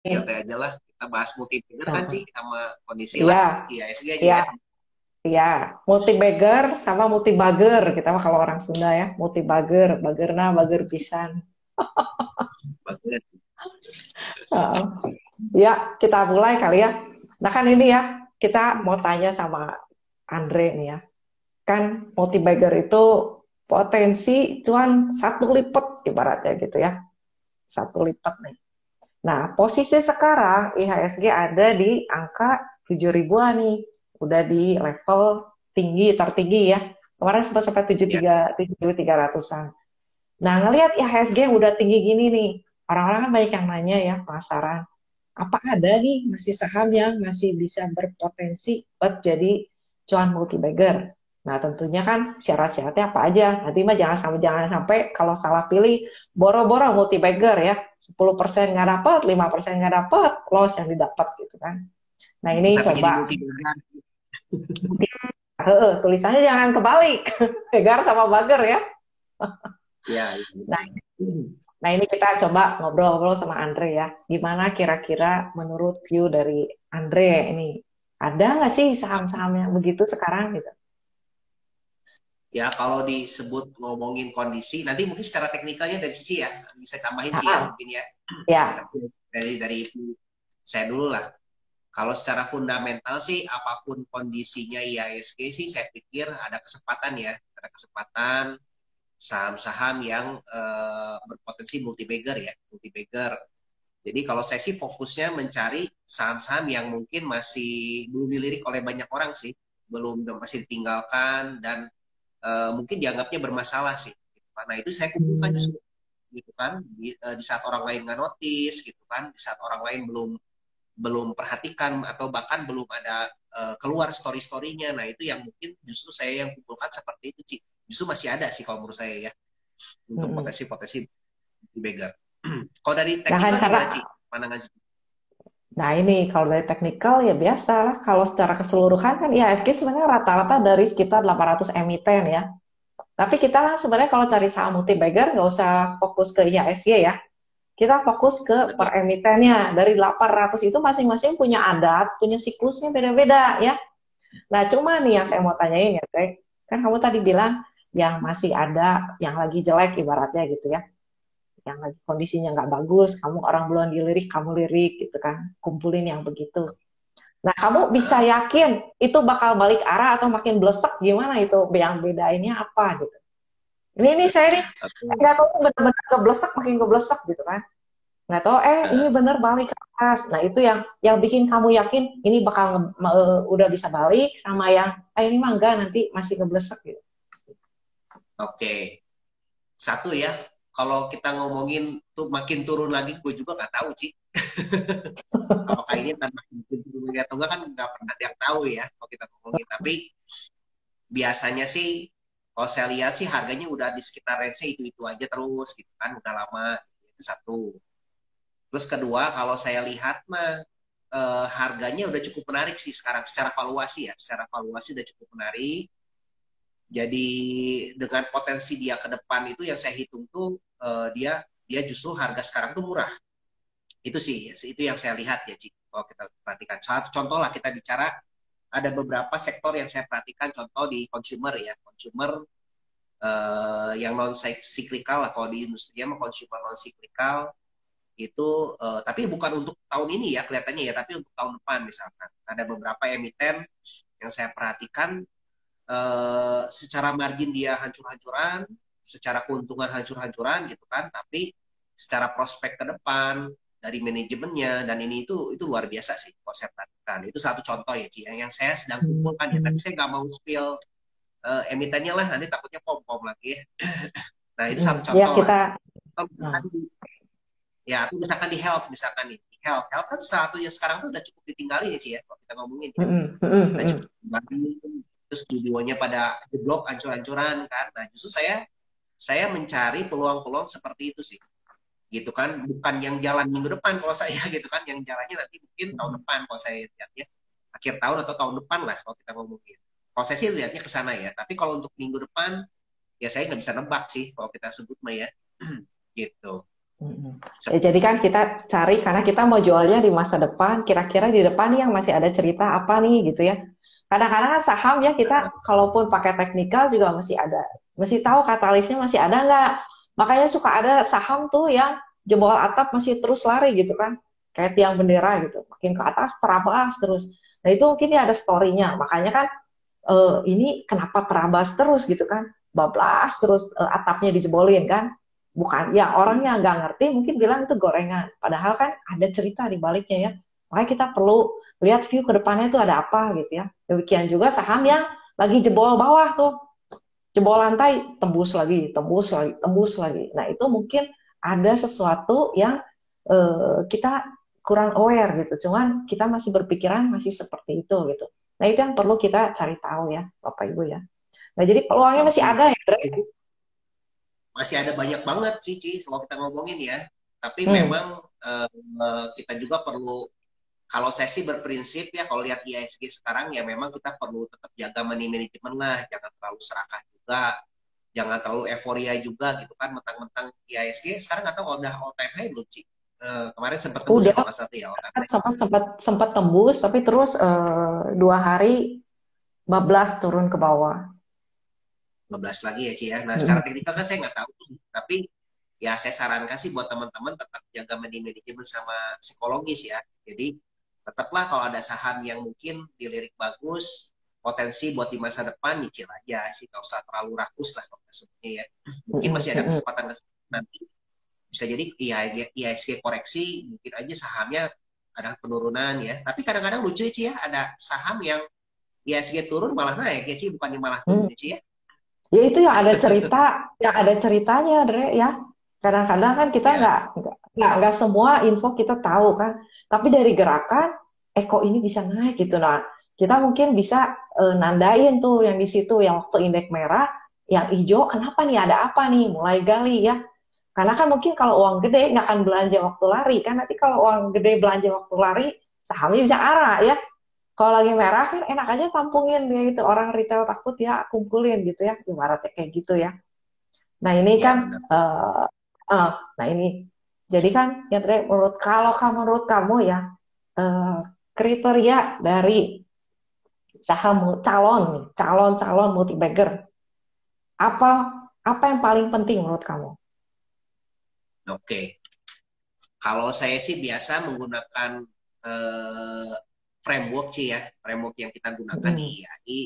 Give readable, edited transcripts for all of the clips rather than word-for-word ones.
Santai aja lah. Kita bahas multiplayer kan Nah, sih sama kondisi lah iya, IHSG aja iya, ya. iya. Multi-bagger sama multi-bagger. Kita mah kalau orang Sunda ya, multi-bagger. Baggerna, bagger pisan. Bagus. Heeh. Ya, kita mulai kali ya. Nah kan ini ya, kita mau tanya sama Andre nih ya. Kan multi-bagger itu potensi cuan satu lipat ibaratnya gitu ya. Satu lipat nih. Nah, posisi sekarang IHSG ada di angka 7 ribuan nih. Udah di level tinggi, tertinggi ya. Kemarin sempat sampai Ya, 7.300-an. Nah, ngelihat IHSG yang udah tinggi gini nih, orang-orang kan banyak yang nanya ya, penasaran. Apa ada nih masih saham yang masih bisa berpotensi buat jadi cuan multi-bagger? Nah, tentunya kan syarat-syaratnya apa aja. Nanti mah jangan sampai kalau salah pilih boro-boro multi-bagger ya. 10% nggak dapat, 5% nggak dapat, loss yang didapat gitu kan. Nah, ini tapi jadi coba multi bagan. tulisannya jangan kebalik. Bagger sama bagger ya. Ya, ya. Nah, nah, ini kita coba ngobrol-ngobrol sama Andre ya. Gimana kira-kira menurut view dari Andre ini? Ada nggak sih saham-saham yang begitu sekarang gitu? Ya, kalau disebut ngomongin kondisi, nanti mungkin secara teknikalnya dari sisi ya, bisa tambahin sih ya Ah, mungkin ya. ya. Tapi dari itu saya dulu lah. Kalau secara fundamental sih, apapun kondisinya IHSG sih, saya pikir ada kesempatan ya, ada kesempatan saham-saham yang berpotensi multi bagger ya, multi bagger. Jadi kalau saya sih fokusnya mencari saham-saham yang mungkin masih belum dilirik oleh banyak orang sih, belum masih ditinggalkan dan mungkin dianggapnya bermasalah sih. Nah itu saya kumpulkan Hmm, justru gitu kan di saat orang lain nggak notice gitu kan, di saat orang lain belum belum perhatikan atau bahkan belum ada keluar story-storynya. Nah itu yang mungkin justru saya yang kumpulkan seperti itu sih. Justru masih ada sih kalau menurut saya ya untuk mm-mm. potensi-potensi beggar. Kalau dari Nah kan teknikal karena, gimana Ci? Pandangan Ci? nah ini kalau dari teknikal ya biasa lah. Kalau secara keseluruhan kan IHSG sebenarnya rata-rata dari sekitar 800 emiten ya. Tapi kita kan sebenarnya kalau cari saham multi bagger nggak usah fokus ke IHSG ya. Kita fokus ke per Betul. emitennya. Dari 800 itu masing-masing punya adat, punya siklusnya beda-beda ya. Nah, cuma nih yang saya mau tanyain ya, Teh. Kan kamu tadi bilang yang masih ada, yang lagi jelek ibaratnya gitu ya. Yang lagi kondisinya nggak bagus, kamu orang belum dilirik, kamu lirik gitu kan. Kumpulin yang begitu. Nah, kamu bisa Hah? yakin itu bakal balik arah atau makin blesek gimana itu? Yang bedainnya apa gitu. Ini saya nih, Oke. nggak tahu bener-bener keblesek, makin keblesek gitu kan. Nggak tahu ini Nah, bener balik ke atas. Nah itu yang bikin kamu yakin ini bakal udah bisa balik sama yang ini mah enggak nanti masih keblesek gitu. oke. Satu ya, kalau kita ngomongin tuh makin turun lagi, gue juga nggak tahu sih. Apakah ini akan makin turun lagi atau enggak kan nggak pernah ada yang tahu ya kalau kita ngomongin. Tapi biasanya sih, kalau saya lihat sih harganya udah di sekitar range itu aja terus gitu kan, udah lama. Itu satu. Terus kedua, kalau saya lihat mah harganya udah cukup menarik sih sekarang secara valuasi ya, secara valuasi udah cukup menarik. Jadi dengan potensi dia ke depan itu yang saya hitung tuh dia dia justru harga sekarang tuh murah. Itu sih, itu yang saya lihat ya, Ci. Kalau kita perhatikan. Satu contoh lah kita bicara ada beberapa sektor yang saya perhatikan contoh di consumer ya, consumer yang non cyclical lah kalau di industri mah consumer non cyclical itu tapi bukan untuk tahun ini ya kelihatannya ya, tapi untuk tahun depan misalkan ada beberapa emiten yang saya perhatikan secara margin dia hancur-hancuran, secara keuntungan hancur-hancuran gitu kan, tapi secara prospek ke depan dari manajemennya dan ini itu luar biasa sih kalau saya perhatikan. Itu satu contoh ya Ci, yang saya sedang kumpulkan ya, tapi Hmm. saya nggak mau spill emitennya lah, nanti takutnya pom-pom lagi ya. Nah itu Hmm. satu Ya contoh lah. kita Atau misalkan ya, atau misalkan di health, misalkan nih, di health, health kan satu ya sekarang tuh udah cukup ditinggali ya sih ya, kalau kita ngomongin ya, mm, mm, mm, udah cukup mm. ditinggali, terus studionya pada jeblok, ancur-ancuran kan, nah justru saya mencari peluang-peluang seperti itu sih, gitu kan, bukan yang jalan minggu depan kalau saya gitu kan, yang jalannya nanti mungkin tahun depan kalau saya lihatnya, akhir tahun atau tahun depan lah kalau kita ngomongin, kalau saya sih lihatnya ke sana ya, tapi kalau untuk minggu depan, ya saya nggak bisa nebak sih kalau kita sebut mah ya, gitu. Mm-mm. Ya, Seperti jadi kan kita cari karena kita mau jualnya di masa depan, kira-kira di depan nih yang masih ada cerita apa nih gitu ya. Kadang-kadang kan saham ya kita kalaupun pakai teknikal juga masih tahu katalisnya masih ada nggak. Makanya suka ada saham tuh yang jebol atap masih terus lari gitu kan, kayak tiang bendera gitu, makin ke atas terabas terus. Nah itu mungkin ya ada story-nya. Makanya kan ini kenapa terabas terus gitu kan, bablas terus atapnya dijebolin kan, bukan ya orang yang nggak ngerti mungkin bilang itu gorengan, padahal kan ada cerita di baliknya ya. Makanya kita perlu lihat view ke depannya itu ada apa gitu ya. Demikian juga saham yang lagi jebol bawah tuh, jebol lantai, tembus lagi, tembus lagi, tembus lagi. Nah itu mungkin ada sesuatu yang kita kurang aware gitu. Cuman kita masih berpikiran masih seperti itu gitu. Nah itu yang perlu kita cari tahu ya, Bapak Ibu ya. Nah jadi peluangnya masih oke. ada ya, Dre? Masih ada banyak banget sih, Ci, kalau kita ngomongin ya. Tapi Hmm, memang kita juga perlu, kalau saya sih berprinsip ya, kalau lihat IHSG sekarang ya memang kita perlu tetap jaga money management lah, jangan terlalu serakah juga, jangan terlalu euforia juga gitu kan, mentang-mentang IHSG sekarang atau udah all time high belum, Ci? Kemarin sempat tembus ya udah kalau nggak salah tuh ya all time high sempat sempat sempat tembus, tapi terus 2 hari bablas turun ke bawah. 15 lagi ya, Ci ya. Nah, secara Hmm, teknikal kan saya nggak tahu, tapi ya saya sarankan sih buat teman-teman tetap jaga money management sama psikologis ya. Jadi tetaplah kalau ada saham yang mungkin dilirik bagus, potensi buat di masa depan nyicil aja sih, nggak usah terlalu rakus lah kalau sebutnya ya. Mungkin hmm, masih ada hmm, kesempatan nanti, bisa jadi IHSG koreksi, mungkin aja sahamnya ada penurunan ya. Tapi kadang-kadang lucu sih ya, ada saham yang IHSG turun malah naik ya sih, bukannya malah turun hmm. ya sih ya. Ya itu yang ada ceritanya, Dre ya. Kadang-kadang kan kita Ya, nggak semua info kita tahu kan. Tapi dari gerakan, kok ini bisa naik gitu. Nah, kita mungkin bisa nandain tuh yang di situ, yang waktu indeks merah, yang hijau, kenapa nih, ada apa nih, mulai gali ya. Karena kan mungkin kalau uang gede nggak akan belanja waktu lari kan. Nanti kalau uang gede belanja waktu lari, sahamnya bisa arah ya. Kalau lagi merah kan enak aja tampungin ya gitu. Orang retail takut ya kumpulin gitu ya. Ibaratnya kayak gitu ya. Nah ini ya kan, benar. eh nah ini. Jadi kan ya Dre, kalau kamu menurut kamu ya, eh, kriteria dari saham calon nih, calon-calon multi bagger, apa apa yang paling penting menurut kamu? Oke. Kalau saya sih biasa menggunakan eh, framework sih ya, framework yang kita gunakan di Mm-mm. IAI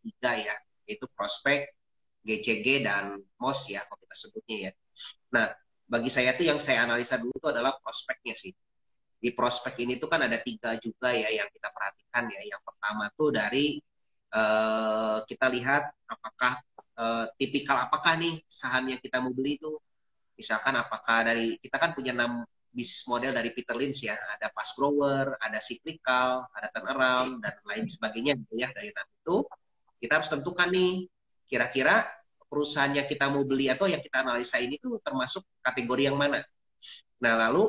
tiga ya, yaitu prospek, GCG dan MOS ya, kalau kita sebutnya ya. Nah, bagi saya tuh yang saya analisa dulu tuh adalah prospeknya sih. Di prospek ini tuh kan ada tiga juga ya yang kita perhatikan ya. Yang pertama tuh dari kita lihat apakah tipikal apakah nih saham yang kita mau beli itu. Misalkan apakah dari kita kan punya 6 bisnis model dari Peter Lynch ya, ada fast grower, ada cyclical, ada turnaround dan lain sebagainya gitu ya. Dari 6 itu kita harus tentukan nih kira-kira perusahaan yang kita mau beli atau yang kita analisa ini tuh termasuk kategori yang mana. Nah, lalu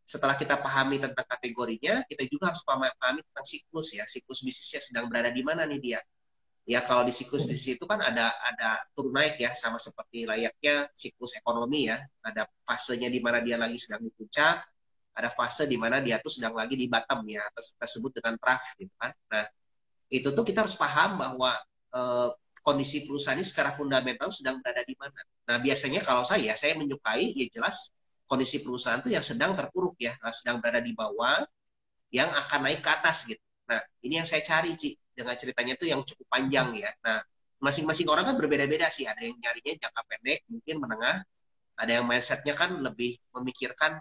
setelah kita pahami tentang kategorinya, kita juga harus pahami tentang siklus ya, siklus bisnisnya sedang berada di mana nih dia. Ya kalau di siklus bisnis itu kan ada turun naik ya, sama seperti layaknya siklus ekonomi ya. Ada fasenya di mana dia lagi sedang di puncak, ada fase di mana dia tuh sedang lagi di bottom ya, atau kita sebut dengan trough gitu kan. Nah, itu tuh kita harus paham bahwa eh, kondisi perusahaan ini secara fundamental sedang berada di mana. Nah, biasanya kalau saya menyukai ya jelas kondisi perusahaan tuh yang sedang terpuruk ya, sedang berada di bawah, yang akan naik ke atas gitu. Nah, ini yang saya cari, Ci, dengan ceritanya tuh yang cukup panjang ya. Nah, masing-masing orang kan berbeda-beda sih. Ada yang nyarinya jangka pendek, mungkin menengah. Ada yang mindsetnya kan lebih memikirkan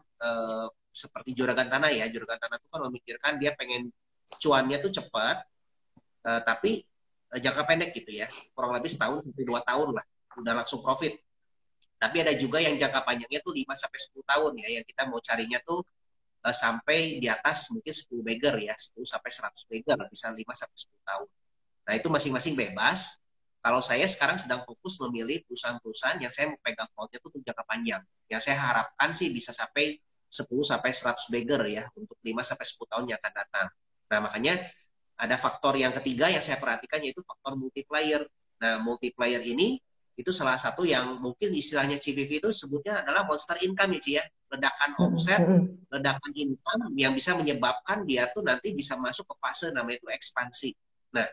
seperti juragan tanah ya. Juragan tanah itu kan memikirkan dia pengen cuannya tuh cepat, tapi jangka pendek gitu ya. Kurang lebih setahun sampai 2 tahun lah. Udah langsung profit. Tapi ada juga yang jangka panjangnya tuh 5 sampai 10 tahun ya. Yang kita mau carinya tuh sampai di atas mungkin 10 bagger ya, 10 sampai 100 bagger, bisa 5 sampai 10 tahun. Nah, itu masing-masing bebas. Kalau saya sekarang sedang fokus memilih perusahaan-perusahaan yang saya mau pegang cloud-nya itu untuk jangka panjang. Yang saya harapkan sih bisa sampai 10 sampai 100 bagger ya untuk 5 sampai 10 tahun yang akan datang. Nah, makanya ada faktor yang ketiga yang saya perhatikan yaitu faktor multiplier. Nah, multiplier ini Itu salah satu yang mungkin istilahnya CBV itu sebutnya adalah monster income ya Ci ya. Ledakan omset, ledakan income yang bisa menyebabkan dia tuh nanti bisa masuk ke fase namanya itu ekspansi. Nah,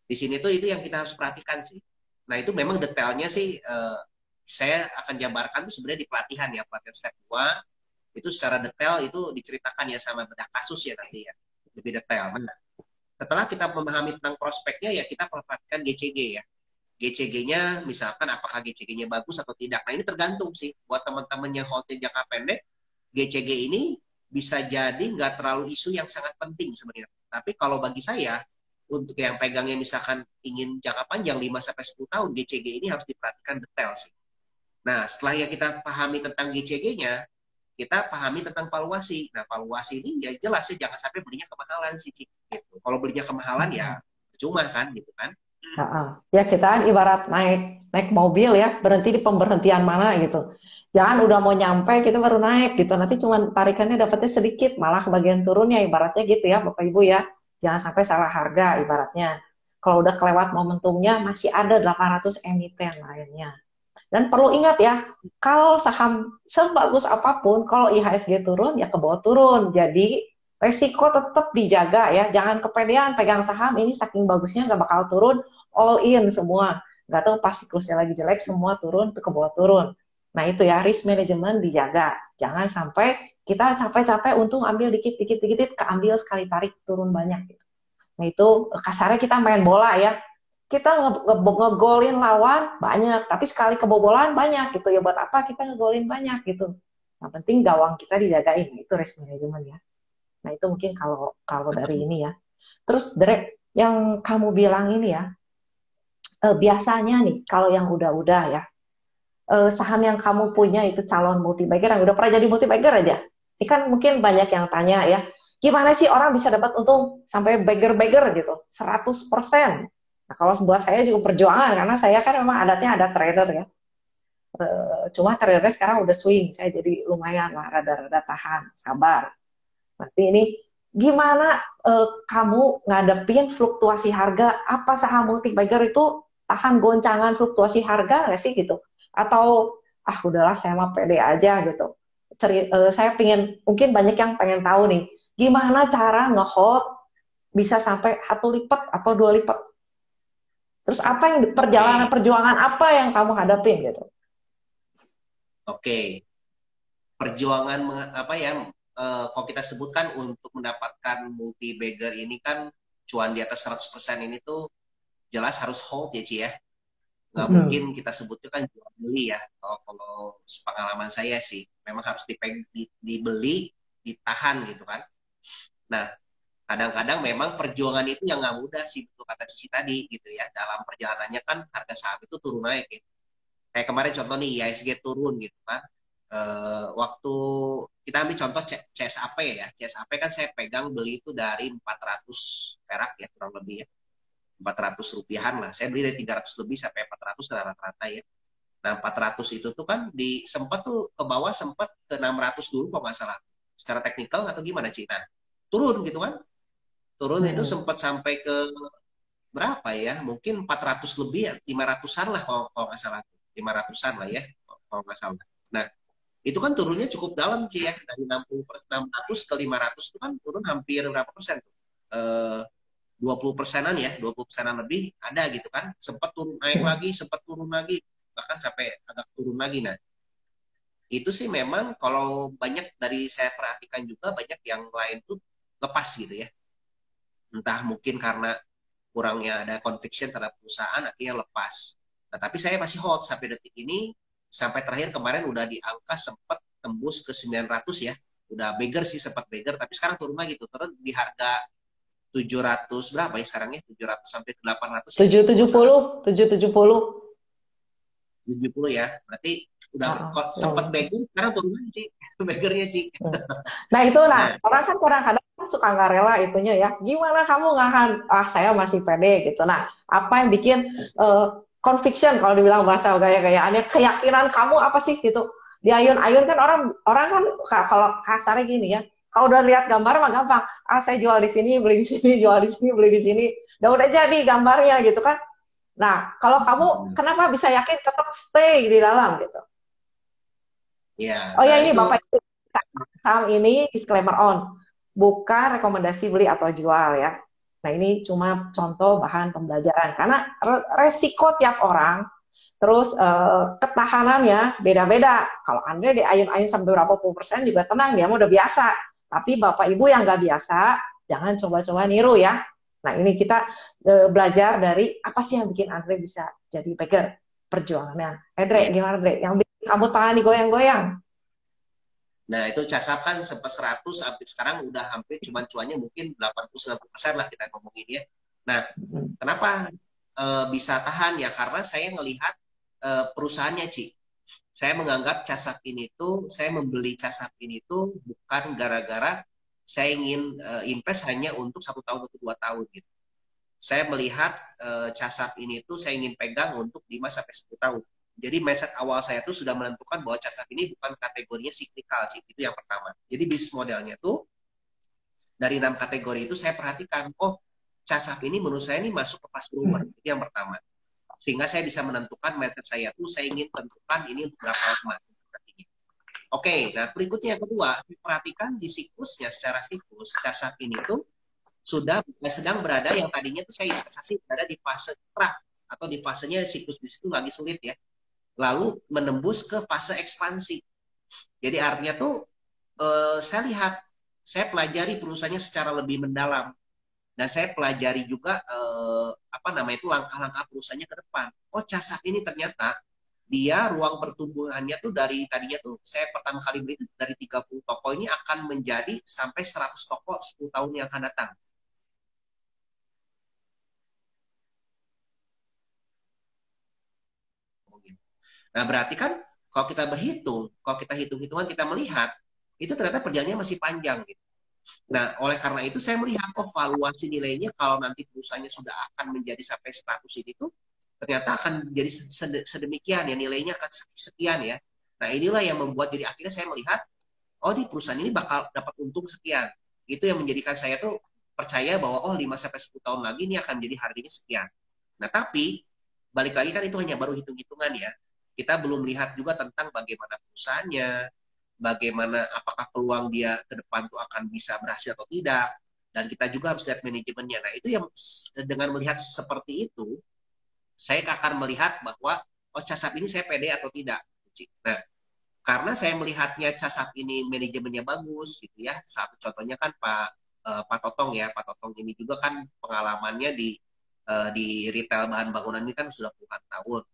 di sini tuh itu yang kita harus perhatikan sih. Nah, itu memang detailnya sih saya akan jabarkan tuh sebenarnya di pelatihan ya, pelatihan step 2 itu secara detail itu diceritakan ya sama bedah kasus ya nanti ya. Lebih detail. Nah, setelah kita memahami tentang prospeknya ya kita perhatikan GCG ya. GCG-nya misalkan apakah GCG-nya bagus atau tidak. Nah ini tergantung sih buat teman-teman yang holding jangka pendek, GCG ini bisa jadi nggak terlalu isu yang sangat penting sebenarnya. Tapi kalau bagi saya untuk yang pegangnya misalkan ingin jangka panjang 5-10 tahun, GCG ini harus diperhatikan detail sih. Nah setelah yang kita pahami tentang GCG-nya, kita pahami tentang valuasi. Nah valuasi ini ya jelas sih jangan sampai belinya kemahalan sih. Gitu. Kalau belinya kemahalan ya cuma kan gitu kan. Ya kita ibarat naik mobil ya, berhenti di pemberhentian mana gitu. Jangan udah mau nyampe kita baru naik gitu. Nanti cuma tarikannya dapatnya sedikit, malah ke bagian turunnya ibaratnya gitu ya Bapak Ibu ya. Jangan sampai salah harga ibaratnya. Kalau udah kelewat momentumnya masih ada 800 emiten lainnya. Dan perlu ingat ya, kalau saham sebagus apapun, kalau IHSG turun ya ke bawah turun. Jadi resiko tetap dijaga ya. Jangan kepedean pegang saham ini saking bagusnya nggak bakal turun, all in semua. Nggak tahu pas siklusnya lagi jelek, semua turun, ke bawah turun. Nah itu ya, risk management dijaga. Jangan sampai kita capek-capek untung ambil dikit-dikit, keambil sekali tarik turun banyak. Gitu. Nah itu kasarnya kita main bola ya. Kita ngegolin lawan banyak, tapi sekali kebobolan banyak gitu ya. Buat apa kita ngegolin banyak gitu. Yang penting gawang kita dijagain, itu risk management ya. Nah itu mungkin kalau dari ini ya. Terus Derek, yang kamu bilang ini ya, biasanya nih kalau yang udah-udah ya, saham yang kamu punya itu calon multi-bagger yang udah pernah jadi multi-bagger aja. Ini kan mungkin banyak yang tanya ya, gimana sih orang bisa dapat untung sampai bagger-bagger gitu, 100%. Nah kalau buat saya juga perjuangan, karena saya kan memang adatnya ada trader ya. Cuma tradernya sekarang udah swing, saya jadi lumayan lah, rada-rada tahan, sabar. Nanti ini gimana kamu ngadepin fluktuasi harga? Apa saham multi-bagger itu tahan goncangan fluktuasi harga nggak sih gitu? Atau udahlah saya mah pede aja gitu. Saya mungkin banyak yang pengen tahu nih, gimana cara nge-hold bisa sampai 1 lipat atau 2 lipat? Terus apa yang perjalanan perjuangan apa yang kamu hadapin gitu? Oke. Perjuangan apa ya? Kalau kita sebutkan untuk mendapatkan multi bagger ini kan cuan di atas 100% ini tuh jelas harus hold ya Ci ya. Nggak mungkin kita sebutnya kan jual beli ya. Kalau pengalaman saya sih memang harus dibeli, ditahan gitu kan. Nah, kadang-kadang memang perjuangan itu yang nggak mudah sih, betul kata Cici tadi gitu ya. Dalam perjalanannya kan harga saham itu turun naik gitu. Kayak kemarin contoh nih IHSG turun gitu kan. Waktu kita ambil contoh CSAP ya. CSAP kan saya pegang beli itu dari 400 perak ya kurang lebih ya. 400 rupiahan lah. Saya beli dari 300 lebih sampai 400 rata-rata ya. Nah 400 itu tuh kan sempat tuh ke bawah sempat ke 600 dulu kalau nggak salah. Secara teknikal atau gimana Cina? Turun gitu kan. Turun itu sempat sampai ke berapa ya? Mungkin 400 lebih ya, 500-an lah kalau nggak salah. 500-an lah ya kalau nggak salah. Nah, itu kan turunnya cukup dalam sih ya. Dari 600 ke 500 itu kan turun hampir berapa persen tuh? 20%-an ya, 20%-an lebih ada gitu kan. Sempat turun naik lagi, sempat turun lagi, bahkan sampai agak turun lagi. Nah, itu sih memang kalau banyak dari saya perhatikan juga banyak yang lain tuh lepas gitu ya. Entah mungkin karena kurangnya ada conviction terhadap perusahaan akhirnya lepas. Nah, tapi saya masih hold sampai detik ini, sampai terakhir kemarin udah di angka sempat tembus ke 900 ya. Udah beggar sih sempat beggar, tapi sekarang turun lagi tuh. Turun di harga 700 berapa ya sekarang ya? 700 sampai 800 ya. 770, 770. 70 ya. Berarti udah sempat beggar, sekarang turun lagi beggarnya Ci. Nah itu orang kan kadang-kadang suka nggak rela itunya ya. Gimana kamu ngahan? Saya masih pede gitu. Nah apa yang bikin conviction kalau dibilang bahasa gaya-gayaannya, keyakinan kamu apa sih gitu? Di ayun-ayun kan orang kan kalau kasarnya gini ya. Kalau udah lihat gambar mah gampang. Saya jual di sini, beli di sini, jual di sini, beli di sini. Udah jadi gambarnya gitu kan. Nah, kalau kamu kenapa bisa yakin tetap stay di dalam gitu? Ya, Oh ya nah ini itu. Bapak Ibu, saham ini disclaimer on, bukan rekomendasi beli atau jual ya. Nah ini cuma contoh bahan pembelajaran karena resiko tiap orang, terus ketahanannya beda-beda. Kalau Andre di ayun-ayun sampai berapa puluh persen juga tenang, dia mah udah biasa. Tapi Bapak Ibu yang nggak biasa, jangan coba-coba niru ya. Nah ini kita belajar dari apa sih yang bikin Andre bisa jadi bagger perjuangannya. Dre, Ya. gimana Dre? Yang bikin kamu tangan digoyang-goyang? Nah, itu Casap kan sempat 100 sampai sekarang udah hampir cuman cuannya mungkin 80-90% lah kita ngomongin ya. Nah, kenapa bisa tahan ya? Karena saya ngelihat perusahaannya, Ci. Saya menganggap Casap ini tuh, saya membeli Casap ini tuh bukan gara-gara saya ingin invest hanya untuk 1 tahun atau 2 tahun gitu. Saya melihat Casap ini tuh saya ingin pegang untuk 5 sampai 10 tahun. Jadi mindset awal saya tuh sudah menentukan bahwa Casap ini bukan kategorinya cyclical sih. Itu yang pertama. Jadi bisnis modelnya tuh dari 6 kategori itu saya perhatikan, oh Casap ini menurut saya ini masuk ke fast growth. Itu yang pertama. Sehingga saya bisa menentukan mindset saya tuh saya ingin tentukan ini untuk berapa lama. Oke, nah berikutnya yang kedua, perhatikan di siklusnya secara siklus, Casap ini tuh sudah sedang berada yang tadinya tuh saya investasi berada di fase craft atau di fasenya siklus bisnis itu lagi sulit ya. Lalu menembus ke fase ekspansi. Jadi artinya tuh saya lihat, saya pelajari perusahaannya secara lebih mendalam dan saya pelajari juga apa namanya itu langkah-langkah perusahaannya ke depan. Oh, Casap ini ternyata dia ruang pertumbuhannya tuh dari tadinya tuh saya pertama kali beli itu dari 30 toko ini akan menjadi sampai 100 toko 10 tahun yang akan datang. Nah, berarti kan kalau kita berhitung, kalau kita hitung-hitungan kita melihat itu ternyata perjalanannya masih panjang gitu. Nah, oleh karena itu saya melihat kok valuasi nilainya kalau nanti perusahaannya sudah akan menjadi sampai 100 ini tuh ternyata akan jadi sedemikian ya nilainya akan sekian ya. Nah, inilah yang membuat jadi akhirnya saya melihat oh di perusahaan ini bakal dapat untung sekian. Itu yang menjadikan saya tuh percaya bahwa oh 5 sampai 10 tahun lagi ini akan jadi harganya sekian. Nah, tapi balik lagi kan itu hanya baru hitung-hitungan ya. Kita belum lihat juga tentang bagaimana perusahaannya, bagaimana apakah peluang dia ke depan tuh akan bisa berhasil atau tidak. Dan kita juga harus lihat manajemennya. Nah, itu yang dengan melihat seperti itu, saya akan melihat bahwa oh Casap ini saya pede atau tidak. Nah, karena saya melihatnya Casap ini manajemennya bagus gitu ya. Satu contohnya kan Pak Totong ya. Pak Totong ini juga kan pengalamannya di retail bahan bangunan ini kan sudah puluhan tahun.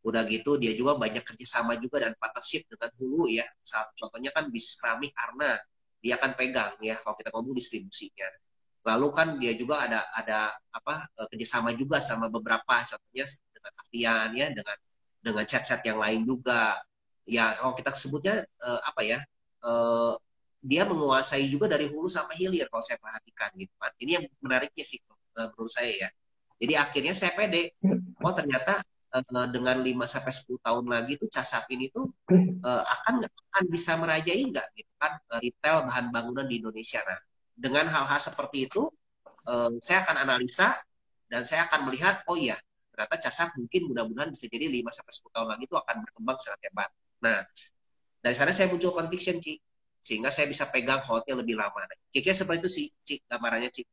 Udah gitu dia juga banyak kerjasama juga dan partnership dengan hulu ya. Satu contohnya kan bisnis keramik Arna. Dia akan pegang ya kalau kita ngomong distribusinya. Lalu kan dia juga ada apa kerjasama juga sama beberapa contohnya dengan Avian ya dengan chat-chat yang lain juga. Ya kalau kita sebutnya apa ya dia menguasai juga dari hulu sampai hilir kalau saya perhatikan gitu kan. Ini yang menariknya sih menurut saya ya. Jadi akhirnya saya pede. Oh ternyata dengan 5 sampai 10 tahun lagi tuh Casap ini tuh akan bisa merajai nggak gitu kan retail bahan bangunan di Indonesia. Nah, dengan hal-hal seperti itu saya akan analisa dan saya akan melihat oh iya ternyata Casap mungkin mudah-mudahan bisa jadi 5 sampai 10 tahun lagi itu akan berkembang sangat hebat. Nah, dari sana saya muncul conviction, Ci. Sehingga saya bisa pegang holdnya lebih lama. Nah, kira-kira seperti itu sih, Ci, gambarannya, Ci.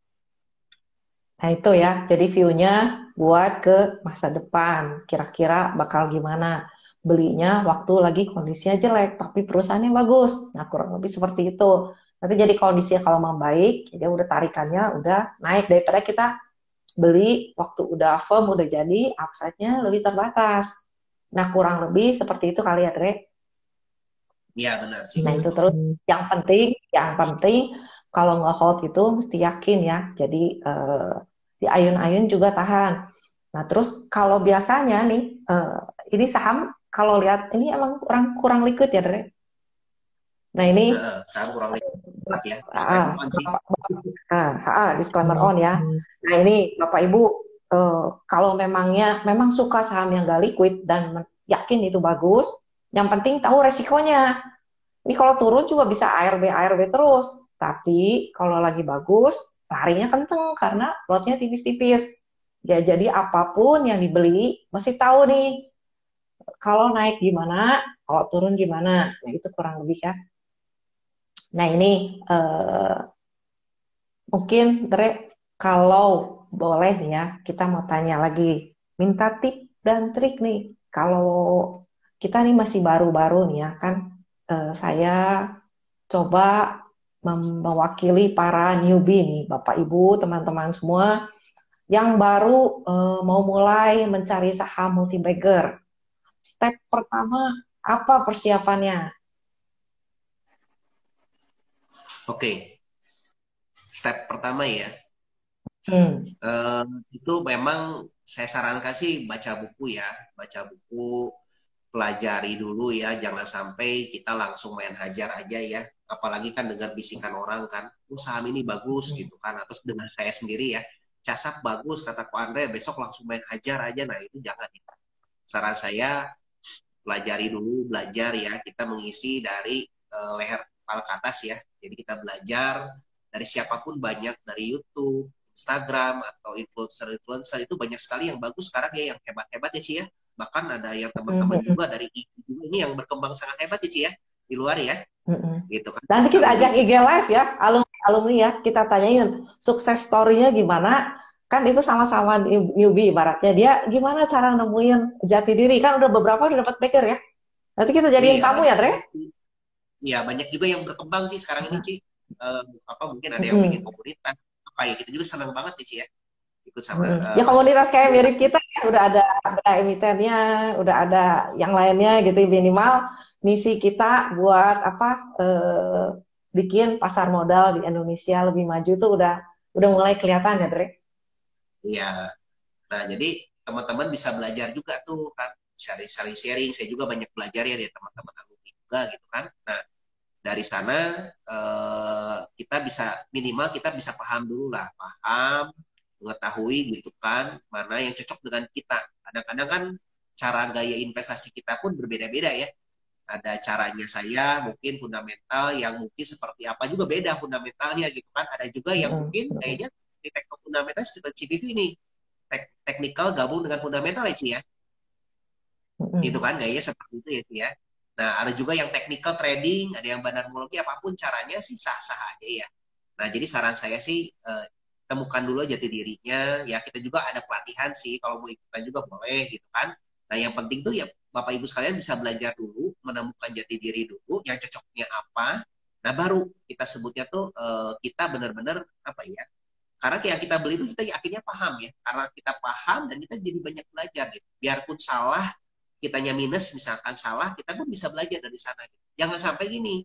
Nah itu ya, jadi view-nya buat ke masa depan. Kira-kira bakal gimana belinya waktu lagi kondisinya jelek, tapi perusahaannya bagus. Nah kurang lebih seperti itu. Nanti jadi kondisinya kalau membaik, ya udah tarikannya udah naik daripada kita beli waktu udah firm, udah jadi, upside-nya lebih terbatas. Nah kurang lebih seperti itu kali ya, Dre. Iya, benar, Ci. Nah itu terus yang penting kalau nge-hold itu mesti yakin ya. Jadi di ayun-ayun juga tahan. Nah terus kalau biasanya nih ini saham kalau lihat ini emang kurang kurang liquid ya, Dre. Nah ini Saham kurang lebih ya. ah, Disclaimer on, Ci. disclaimer on ya. Nah ini Bapak Ibu kalau memang suka saham yang gak liquid dan yakin itu bagus, yang penting tahu resikonya. Ini kalau turun juga bisa ARB terus. Tapi kalau lagi bagus, larinya kenceng karena lotnya tipis-tipis. Ya, jadi apapun yang dibeli, mesti tahu nih, kalau naik gimana, kalau turun gimana. Nah, itu kurang lebih kan. Nah, ini mungkin Dre, kalau boleh nih ya, kita mau tanya lagi. Minta tip dan trik nih. Kalau kita nih masih baru-baru nih ya, kan saya coba mewakili para newbie nih, Bapak Ibu, teman-teman semua yang baru mau mulai mencari saham multibagger. Step pertama apa persiapannya? Oke, step pertama ya. Hmm. Eh, itu memang saya sarankan sih baca buku ya, baca buku, pelajari dulu ya, jangan sampai kita langsung main hajar aja ya. Apalagi kan dengar bisikan orang kan, oh, saham ini bagus gitu kan, atau dengan saya sendiri ya, casap bagus kata Ko Andre, besok langsung main hajar aja, nah itu jangan. Saran saya pelajari dulu, belajar ya, kita mengisi dari leher kepala ke atas ya. Jadi kita belajar dari siapapun banyak, dari YouTube, Instagram, atau influencer-influencer itu banyak sekali yang bagus sekarang ya, yang hebat-hebat ya Ci ya. Bahkan ada yang teman-teman Hmm. juga dari IG juga ini yang berkembang sangat hebat ya Ci ya, di luar ya, Hmm. gitu kan. Nanti kita Kalau di ajak IG live ya, alumni ya, kita tanyain sukses story-nya gimana. Kan itu sama-sama newbie ibaratnya. Dia gimana cara nemuin jati diri. Kan udah beberapa udah dapat backer ya. Nanti kita jadiin iya tamu banyak ya, Dre? banget sih. Iya banyak juga yang berkembang sih sekarang ini Ci. Apa mungkin ada yang bikin Mm-mm. komunitas apa ya, kita juga senang banget ya Ci ya, ikut sama Mm-mm. Ya masuk. komunitas kayak mirip kita ya, udah emitennya, udah ada yang lainnya gitu minimal misi kita buat apa bikin pasar modal di Indonesia lebih maju tuh udah mulai kelihatan ya, Dre? Iya. Nah, jadi teman-teman bisa belajar juga tuh kan, saling sharing. Saya juga banyak belajar ya dari teman-teman alumni juga gitu kan. Nah, dari sana kita bisa minimal kita bisa paham dulu lah, paham, mengetahui gitu kan, mana yang cocok dengan kita. Kadang-kadang kan cara gaya investasi kita pun berbeda-beda ya. Ada caranya saya mungkin fundamental yang mungkin seperti apa juga beda fundamentalnya gitu kan. Ada juga yang Mm-mm. mungkin Mm-mm. kayaknya di teknik fundamental seperti CPV ini teknikal gabung dengan fundamental ya Ci ya. Itu Mm-mm. kan gayanya seperti itu ya Ci ya. Nah, ada juga yang technical trading, ada yang banarmologi, apapun caranya sih sah-sah aja ya. Nah, jadi saran saya sih temukan dulu jati dirinya. Ya, kita juga ada pelatihan sih, kalau mau ikutan juga boleh gitu kan. Nah, yang penting tuh ya Bapak Ibu sekalian bisa belajar dulu, menemukan jati diri dulu, yang cocoknya apa. Nah, baru kita sebutnya tuh kita benar-benar apa ya, karena kayak kita beli itu kita akhirnya paham ya. Karena kita paham dan kita jadi banyak belajar gitu. Biarpun salah, kitanya minus misalkan salah, kita pun bisa belajar dari sana. Gitu. Jangan sampai gini,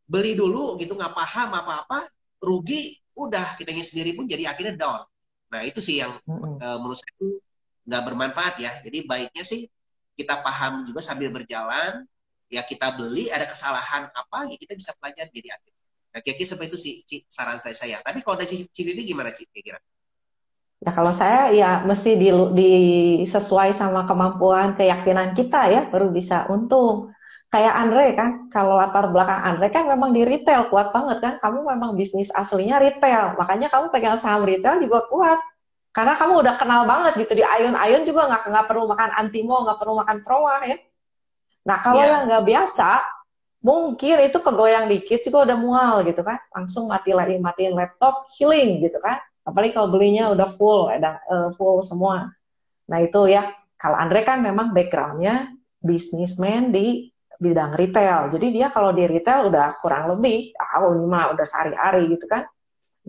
beli dulu gitu nggak paham apa-apa, rugi, udah kitanya sendiri pun jadi akhirnya down. Nah itu sih yang Mm-mm. menurut saya itu nggak bermanfaat ya. Jadi baiknya sih kita paham juga sambil berjalan, ya kita beli ada kesalahan apa, ya kita bisa pelajari jadi akhirnya. Nah, kira-kira seperti itu sih Ci, saran saya. Tapi kalau dari Cibibi gimana Ci? Kira-kira? Ya kalau saya ya mesti disesuai sama kemampuan keyakinan kita ya baru bisa untung. Kayak Andre kan, kalau latar belakang Andre kan memang di retail kuat banget kan. Kamu memang bisnis aslinya retail, makanya kamu pegang saham retail juga kuat. Karena kamu udah kenal banget gitu di Ayun-Ayun juga nggak perlu makan Antimo, nggak perlu makan Proa ya. Nah kalau Ya yang nggak biasa, mungkin itu kegoyang dikit juga udah mual gitu kan. Langsung matiin laptop, healing gitu kan. Apalagi kalau belinya udah full, ada full semua. Nah itu ya, kalau Andre kan memang backgroundnya bisnismen di bidang retail. Jadi dia kalau di retail udah kurang lebih, ini mah udah sehari-hari gitu kan.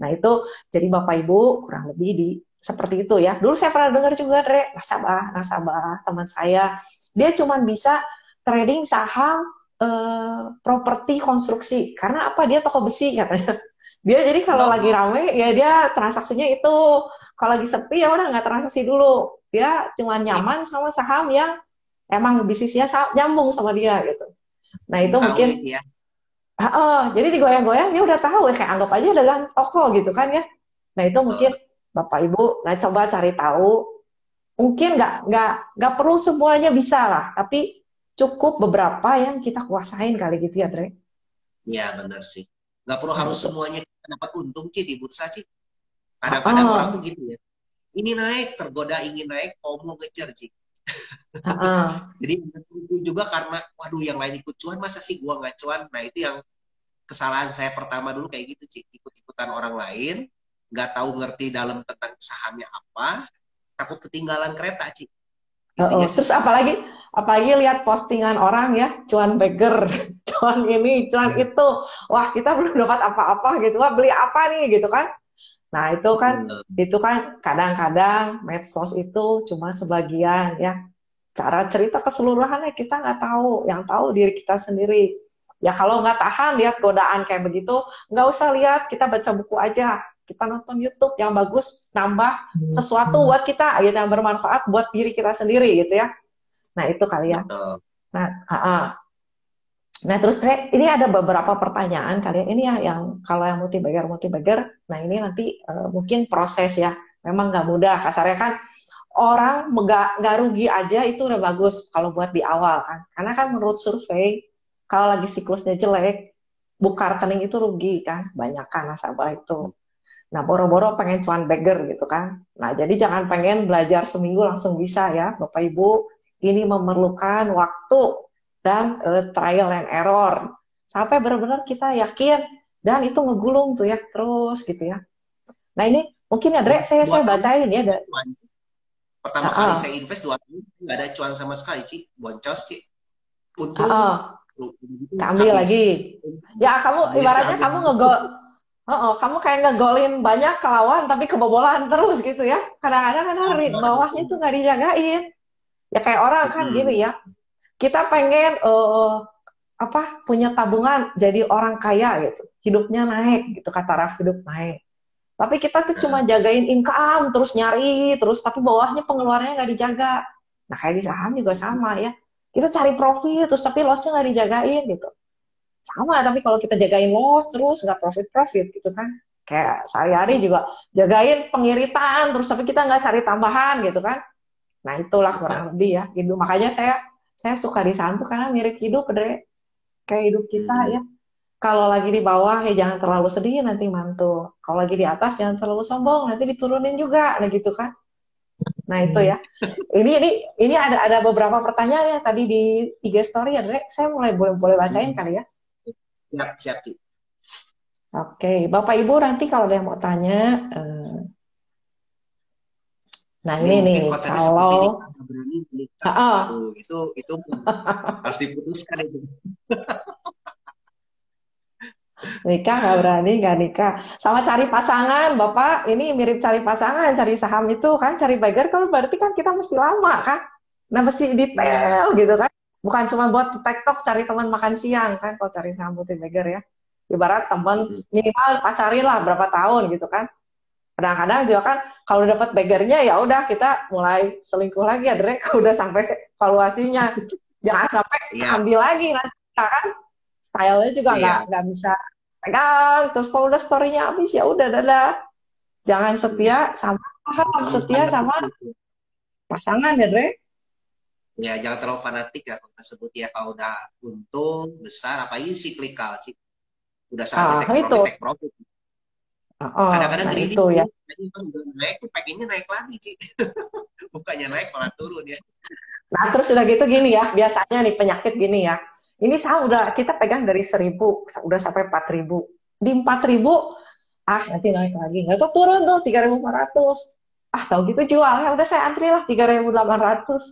Nah itu jadi Bapak Ibu kurang lebih di seperti itu ya. Dulu saya pernah dengar juga, Dre, nasabah teman saya, dia cuma bisa trading saham properti konstruksi. Karena apa? Dia toko besi katanya. Dia jadi kalau lagi oh, rame ya dia transaksinya itu. Kalau lagi sepi ya udah nggak transaksi dulu. Dia cuma ya, nyaman sama saham yang emang bisnisnya nyambung sama dia gitu. Nah itu tahu mungkin itu ya. jadi digoyang-goyang dia udah tahu ya kayak anggap aja dagang toko gitu kan ya. Nah itu mungkin Betul. Bapak Ibu, nah coba cari tahu. Mungkin nggak perlu semuanya bisa lah, tapi cukup beberapa yang kita kuasain kali gitu ya, Dre. Iya benar sih. Nggak perlu Nah harus itu. semuanya kita dapat untung Ci di bursa Ci. Ah, Kadang-kadang orang tuh ah. gitu ya. ini naik, tergoda ingin naik, FOMO ngejar, Ci. Heeh. Jadi itu juga karena, waduh yang lain ikut cuan, masa sih gua nggak cuan? Nah itu yang kesalahan saya pertama dulu kayak gitu, Ci. Ikut-ikutan orang lain, nggak tahu ngerti dalam tentang sahamnya apa, takut ketinggalan kereta, Ci. Intinya Terus seperti itu. apalagi lihat postingan orang ya, cuan beggar, cuan ini, cuan itu. Wah, kita belum dapat apa-apa gitu. Wah, beli apa nih gitu kan. Nah, Betul. itu kan kadang-kadang medsos itu cuma sebagian ya. Cara cerita keseluruhannya kita nggak tahu, yang tahu diri kita sendiri. Ya kalau nggak tahan lihat godaan kayak begitu, nggak usah lihat, kita baca buku aja. Kita nonton YouTube yang bagus, nambah sesuatu buat kita, gitu, yang bermanfaat buat diri kita sendiri gitu ya. Nah itu kali ya. Betul. Nah, nah terus ini ada beberapa pertanyaan kali ya. Ini yang kalau yang multi-bagger, nah ini nanti mungkin proses ya. Memang nggak mudah, kasarnya kan orang nggak rugi aja itu udah bagus kalau buat di awal kan. Karena kan menurut survei kalau lagi siklusnya jelek, buka rekening itu rugi kan, banyak kan nasabah itu. Nah boro-boro pengen cuan beggar gitu kan. Nah jadi jangan pengen belajar seminggu langsung bisa ya, Bapak Ibu. Ini memerlukan waktu dan trial and error sampai benar-benar kita yakin dan itu ngegulung tuh ya terus gitu ya. Nah ini mungkin ya Dre, Dua saya tahun bacain ya. pertama Uh, kali uh, saya invest 2 tahun nggak ada cuan sama sekali, Ci. Boncos, Ci. uh, Untung uh, itu keambil habis. lagi. Ya kamu Duit ibaratnya seambil. kamu kayak ngegolin banyak ke lawan tapi kebobolan terus gitu ya. Kadang-kadang kan bawahnya tuh nggak dijagain. Ya kayak orang kan gini ya. Kita pengen punya tabungan jadi orang kaya gitu. Hidupnya naik gitu, kata taraf hidup naik. Tapi kita tuh cuma jagain income, terus nyari, terus tapi bawahnya pengeluarannya nggak dijaga. Nah kayak di saham juga sama ya. Kita cari profit, terus tapi lossnya nggak dijagain gitu. Sama, tapi kalau kita jagain loss terus nggak profit-profit gitu kan. Kayak sehari-hari juga jagain pengiritan, terus tapi kita nggak cari tambahan gitu kan. Nah itulah kurang lebih ya. Gitu. Makanya saya suka di saham tuh karena mirip hidup, Dre. Kayak hidup kita ya. Kalau lagi di bawah ya jangan terlalu sedih nanti mantul. Kalau lagi di atas jangan terlalu sombong nanti diturunin juga, nah gitu kan. Nah itu ya. Ini ada beberapa pertanyaan ya tadi di IG story ya, Dre. Saya mulai boleh bacain kali ya. Siap, siap, Ci. Oke, Bapak Ibu nanti kalau ada yang mau tanya, nah Ini ini nih mungkin konsepnya seperti ini, kalau berani menikah. ah, Itu harus diputuskan itu. nikah nggak berani nggak nikah, sama cari pasangan, Bapak. Ini mirip cari pasangan, cari saham itu kan, cari bagger kalau berarti kan kita mesti lama kan, nah mesti Iya. detail gitu kan, bukan cuma buat TikTok cari teman makan siang kan, kalau cari saham putih bagger ya, ibarat teman minimal pacarilah berapa tahun gitu kan. Kadang-kadang juga kan kalau dapat beggarnya ya udah kita mulai selingkuh lagi ya Dre, udah sampai valuasinya. Jangan sampai Iya. ambil lagi nanti kan stylenya juga Iya. nggak bisa pegang. Terus kalau udah storynya habis ya udah dadah. Jangan Iya. setia sama paham, Terlalu setia sama fanatik itu. pasangan ya Dre. Ya, jangan terlalu fanatik ya kalau tersebut ya. Kalau udah untung besar, apalagi siklikal, Ci. Udah saatnya Ah itu. take profit. Kadang-kadang Nah greedy, itu ya. jadi kan udah naik tuh pengennya naik lagi, Ci. Bukannya naik malah turun ya. Nah terus udah gitu gini ya, biasanya nih penyakit gini ya. Ini saham udah kita pegang dari 1.000, udah sampai 4.000. Di 4.000 nanti naik lagi, nggak tuh turun tuh 3.400, tahu gitu jual ya udah saya antri lah 3.800,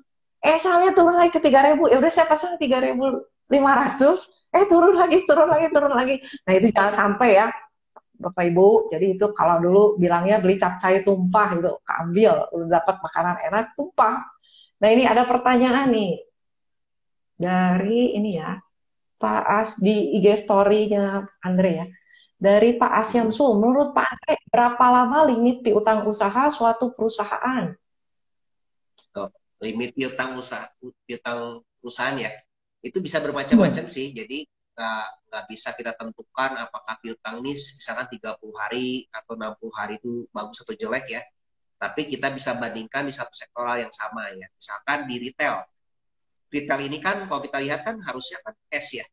sahamnya turun lagi ke 3.000, ya udah saya pasang 3.500, turun lagi. Nah itu jangan sampai ya Bapak Ibu. Jadi itu kalau dulu bilangnya beli capcay tumpah gitu, keambil udah dapat makanan enak tumpah. Nah ini ada pertanyaan nih dari ini ya, Pak As di IG story-nya Andre ya. Dari Pak Asyamsu, menurut Pak Andre, berapa lama limit piutang usaha suatu perusahaan? Tuh, limit piutang perusahaan ya. Itu bisa Hmm. bermacam-macam sih. Jadi nggak bisa kita tentukan apakah piutang ini misalkan 30 hari atau 60 hari itu bagus atau jelek ya. Tapi kita bisa bandingkan di satu sektoral yang sama ya. Misalkan di retail. Retail ini kan kalau kita lihat kan harusnya kan cash ya.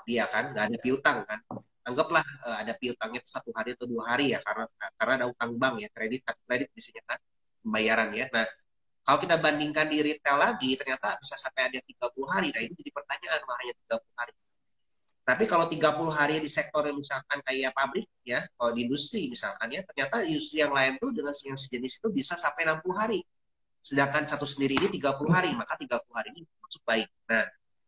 Dia kan nggak ada piutang kan. Anggaplah ada piutangnya itu 1 hari atau 2 hari ya karena ada utang bank ya, kredit biasanya kan. pembayaran ya. Nah, kalau kita bandingkan di retail lagi, ternyata bisa sampai ada 30 hari. Nah, itu jadi pertanyaan, makanya 30 hari. Tapi kalau 30 hari di sektor yang misalkan kayak pabrik ya, kalau di industri misalkan ya, ternyata industri yang lain tuh dengan yang sejenis itu bisa sampai 60 hari. Sedangkan satu sendiri ini 30 hari, maka 30 hari ini masuk baik. Nah,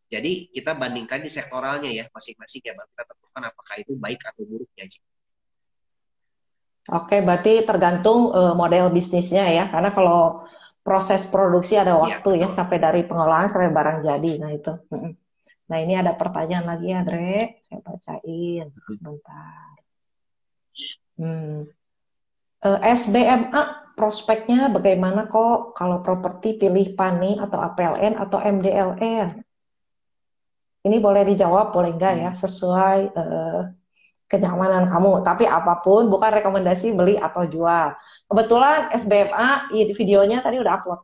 jadi kita bandingkan di sektoralnya ya, masing-masing ya, baru kita tentukan apakah itu baik atau buruknya. Oke, berarti tergantung model bisnisnya ya. Karena kalau proses produksi ada Iya, waktu ya, betul. sampai dari pengolahan sampai barang jadi. Nah itu. Mm-mm. Nah ini ada pertanyaan lagi ya, Dre. Saya bacain. Bentar. Hmm. SBMA prospeknya bagaimana kok? Kalau properti pilih PANI atau APLN atau MDLN? Ini boleh dijawab, boleh enggak ya? Sesuai kenyamanan kamu. Tapi apapun, bukan rekomendasi beli atau jual. Kebetulan SBMA videonya tadi udah upload.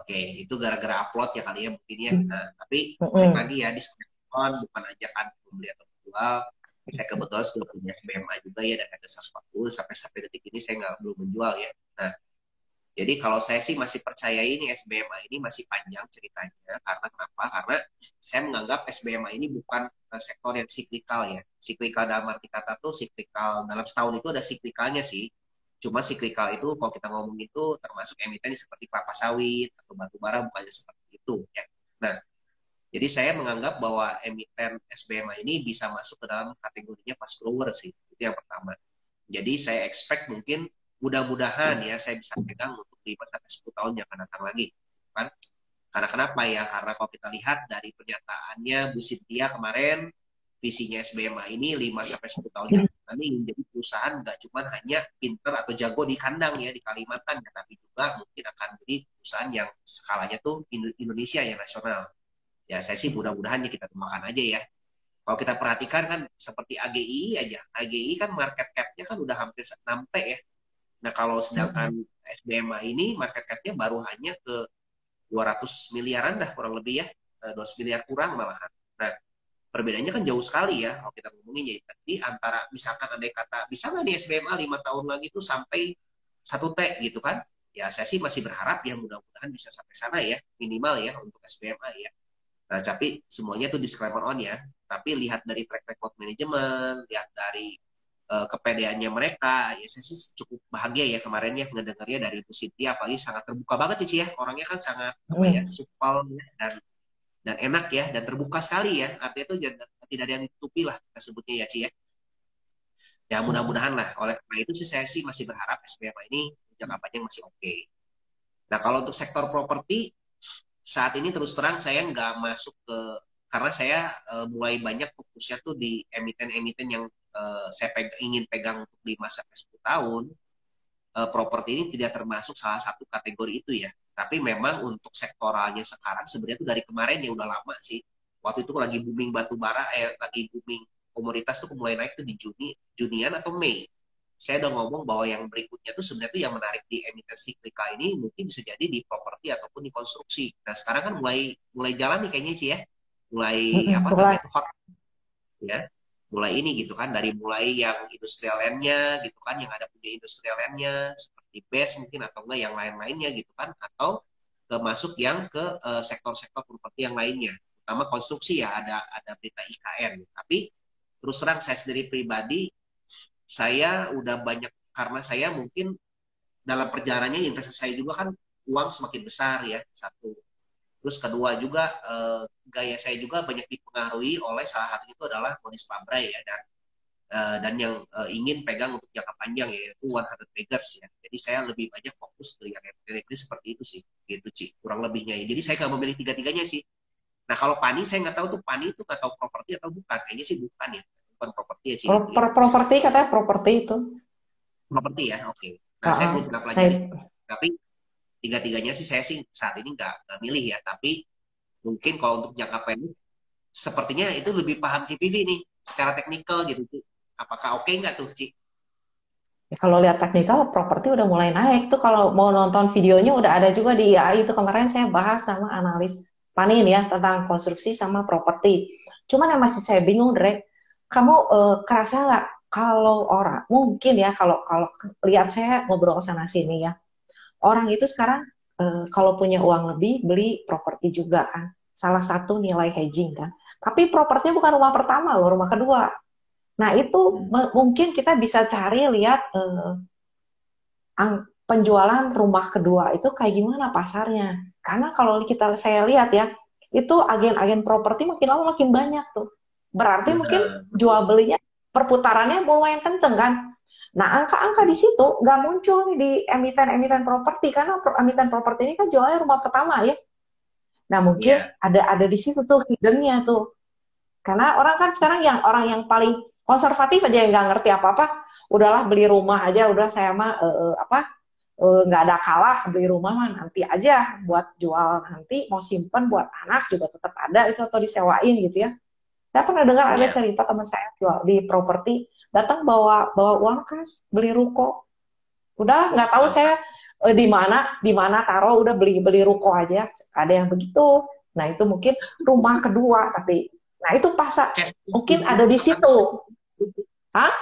Oke, itu gara-gara upload ya kali ya mungkin ya. Hmm. Nah, tapi balik lagi ya, diskon bukan ajakan membeli atau menjual. Saya kebetulan sudah punya SBMA juga ya, dan ada 140 sampai detik ini saya belum menjual ya. Nah, jadi kalau saya sih masih percaya ini SBMA ini masih panjang ceritanya. Karena kenapa? Karena saya menganggap SBMA ini bukan sektor yang siklikal ya. Siklikal dalam arti kata tuh siklikal dalam setahun itu ada siklikalnya sih. Cuma siklikal itu kalau kita ngomong itu termasuk emiten seperti kelapa sawit atau batu bara, bukannya seperti itu ya. Nah, jadi saya menganggap bahwa emiten SBMA ini bisa masuk ke dalam kategorinya fast grower sih. Itu yang pertama. Jadi saya expect mungkin mudah-mudahan ya saya bisa pegang untuk 5 sampai 10 tahun yang akan datang lagi. Kan? Karena kenapa ya? Karena kalau kita lihat dari pernyataannya Bu Cynthia kemarin, visinya SBMA ini 5 sampai 10 tahun yang akan ini menjadi perusahaan nggak cuma hanya pinter atau jago di kandang ya di Kalimantan ya, tapi juga mungkin akan menjadi perusahaan yang skalanya tuh Indonesia yang nasional. Ya saya sih mudah-mudahan ya kita doakan aja ya. Kalau kita perhatikan kan seperti AGI aja. AGI kan market cap-nya kan udah hampir 6T ya. Nah kalau sedangkan SBMA ini market cap-nya baru hanya ke 200 miliaran dah kurang lebih ya. 200 miliar kurang malahan. Nah perbedaannya kan jauh sekali ya kalau kita ngomongin ya. Jadi antara misalkan ada kata bisa nggak nih SBMA 5 tahun lagi tuh sampai 1T gitu kan. Ya saya sih masih berharap ya mudah-mudahan bisa sampai sana ya. Minimal ya untuk SBMA ya. Nah, tapi semuanya tuh disclaimer on ya. Tapi lihat dari track record manajemen, lihat dari kepedeannya mereka, ya saya sih cukup bahagia ya kemarin ya ngedengarnya dari Bu Siti, apalagi sangat terbuka banget ya Ci ya. Orangnya kan sangat apa ya, supel ya, dan enak ya, dan terbuka sekali ya. Artinya tuh tidak ada yang ditutupi lah kita sebutnya ya Ci ya. Ya mudah-mudahan lah. Oleh karena itu sih saya sih masih berharap SBMA ini jangka panjang masih oke. Nah kalau untuk sektor properti saat ini terus terang saya nggak masuk ke karena saya mulai banyak fokusnya tuh di emiten-emiten yang saya ingin pegang untuk 5 sampai 10 tahun. Properti ini tidak termasuk salah satu kategori itu ya. Tapi memang untuk sektoralnya sekarang sebenarnya itu dari kemarin ya udah lama sih. Waktu itu lagi booming batu bara, lagi booming komoditas tuh mulai naik tuh di Junian atau Mei. Saya udah ngomong bahwa yang berikutnya tuh sebenarnya tuh yang menarik di emiten siklika ini mungkin bisa jadi di properti ataupun di konstruksi. Nah sekarang kan mulai mulai jalan nih kayaknya sih ya, mulai apa namanya tuh hot ya, mulai ini gitu kan, dari mulai yang industrial land-nya gitu kan, yang ada punya industrial land-nya seperti BES mungkin atau enggak yang lain-lainnya gitu kan, atau masuk yang ke sektor-sektor properti yang lainnya, terutama konstruksi ya ada berita IKN. Tapi terus terang saya sendiri pribadi saya udah banyak karena saya mungkin dalam perjalanannya investasi saya juga kan uang semakin besar ya satu. Terus kedua juga gaya saya juga banyak dipengaruhi oleh salah satu itu adalah Modis Pabrai ya dan yang ingin pegang untuk jangka panjang yaitu 100 Beggars ya. Jadi saya lebih banyak fokus ke yang MPT seperti itu sih, gitu Ci, kurang lebihnya ya. Jadi saya nggak memilih tiga-tiganya sih. Nah kalau Pani saya nggak tahu tuh Pani itu nggak tahu properti atau bukan, kayaknya sih bukan ya, bukan properti ya Ci. Properti katanya properti itu. Properti ya, oke. Nah saya belum pernah pelajari, tapi tiga-tiganya sih saya sih saat ini nggak milih ya, tapi mungkin kalau untuk jangka pendek sepertinya itu lebih paham CPV nih secara teknikal gitu. Apakah oke nggak tuh Ci? Ya, kalau lihat teknikal, properti udah mulai naik tuh. Kalau mau nonton videonya udah ada juga di IAI itu, kemarin saya bahas sama analis Panin ya tentang konstruksi sama properti. Cuman yang masih saya bingung, Dre, kamu kerasa nggak kalau orang mungkin ya kalau kalau lihat saya ngobrol sana sini ya, orang itu sekarang kalau punya uang lebih beli properti juga kan. Salah satu nilai hedging kan. Tapi propertinya bukan rumah pertama loh, rumah kedua. Nah, itu mungkin kita bisa cari lihat penjualan rumah kedua itu kayak gimana pasarnya. Karena kalau saya lihat ya, itu agen-agen properti makin lama makin banyak tuh. Berarti mungkin Benar. jual belinya perputarannya lumayan kenceng kan. Nah, angka-angka di situ nggak muncul nih di emiten-emiten properti karena emiten properti ini kan jualnya rumah pertama ya. Nah, mungkin Iya. ada di situ tuh hiddennya tuh. Karena orang kan sekarang yang orang yang paling konservatif aja yang nggak ngerti apa-apa, udahlah beli rumah aja, udah saya mah nggak ada kalah beli rumah mah nanti aja buat jual nanti mau simpen buat anak juga tetap ada itu atau disewain gitu ya. Saya pernah dengar ada Iya. cerita teman saya jual di properti datang bawa bawa uang kas beli ruko. Udah Wah, nggak tahu mantap. saya di mana taruh udah beli beli ruko aja. Ada yang begitu. Nah itu mungkin rumah kedua tapi nah itu pasar Cash mungkin dibawa ada di situ. kantong, Hah?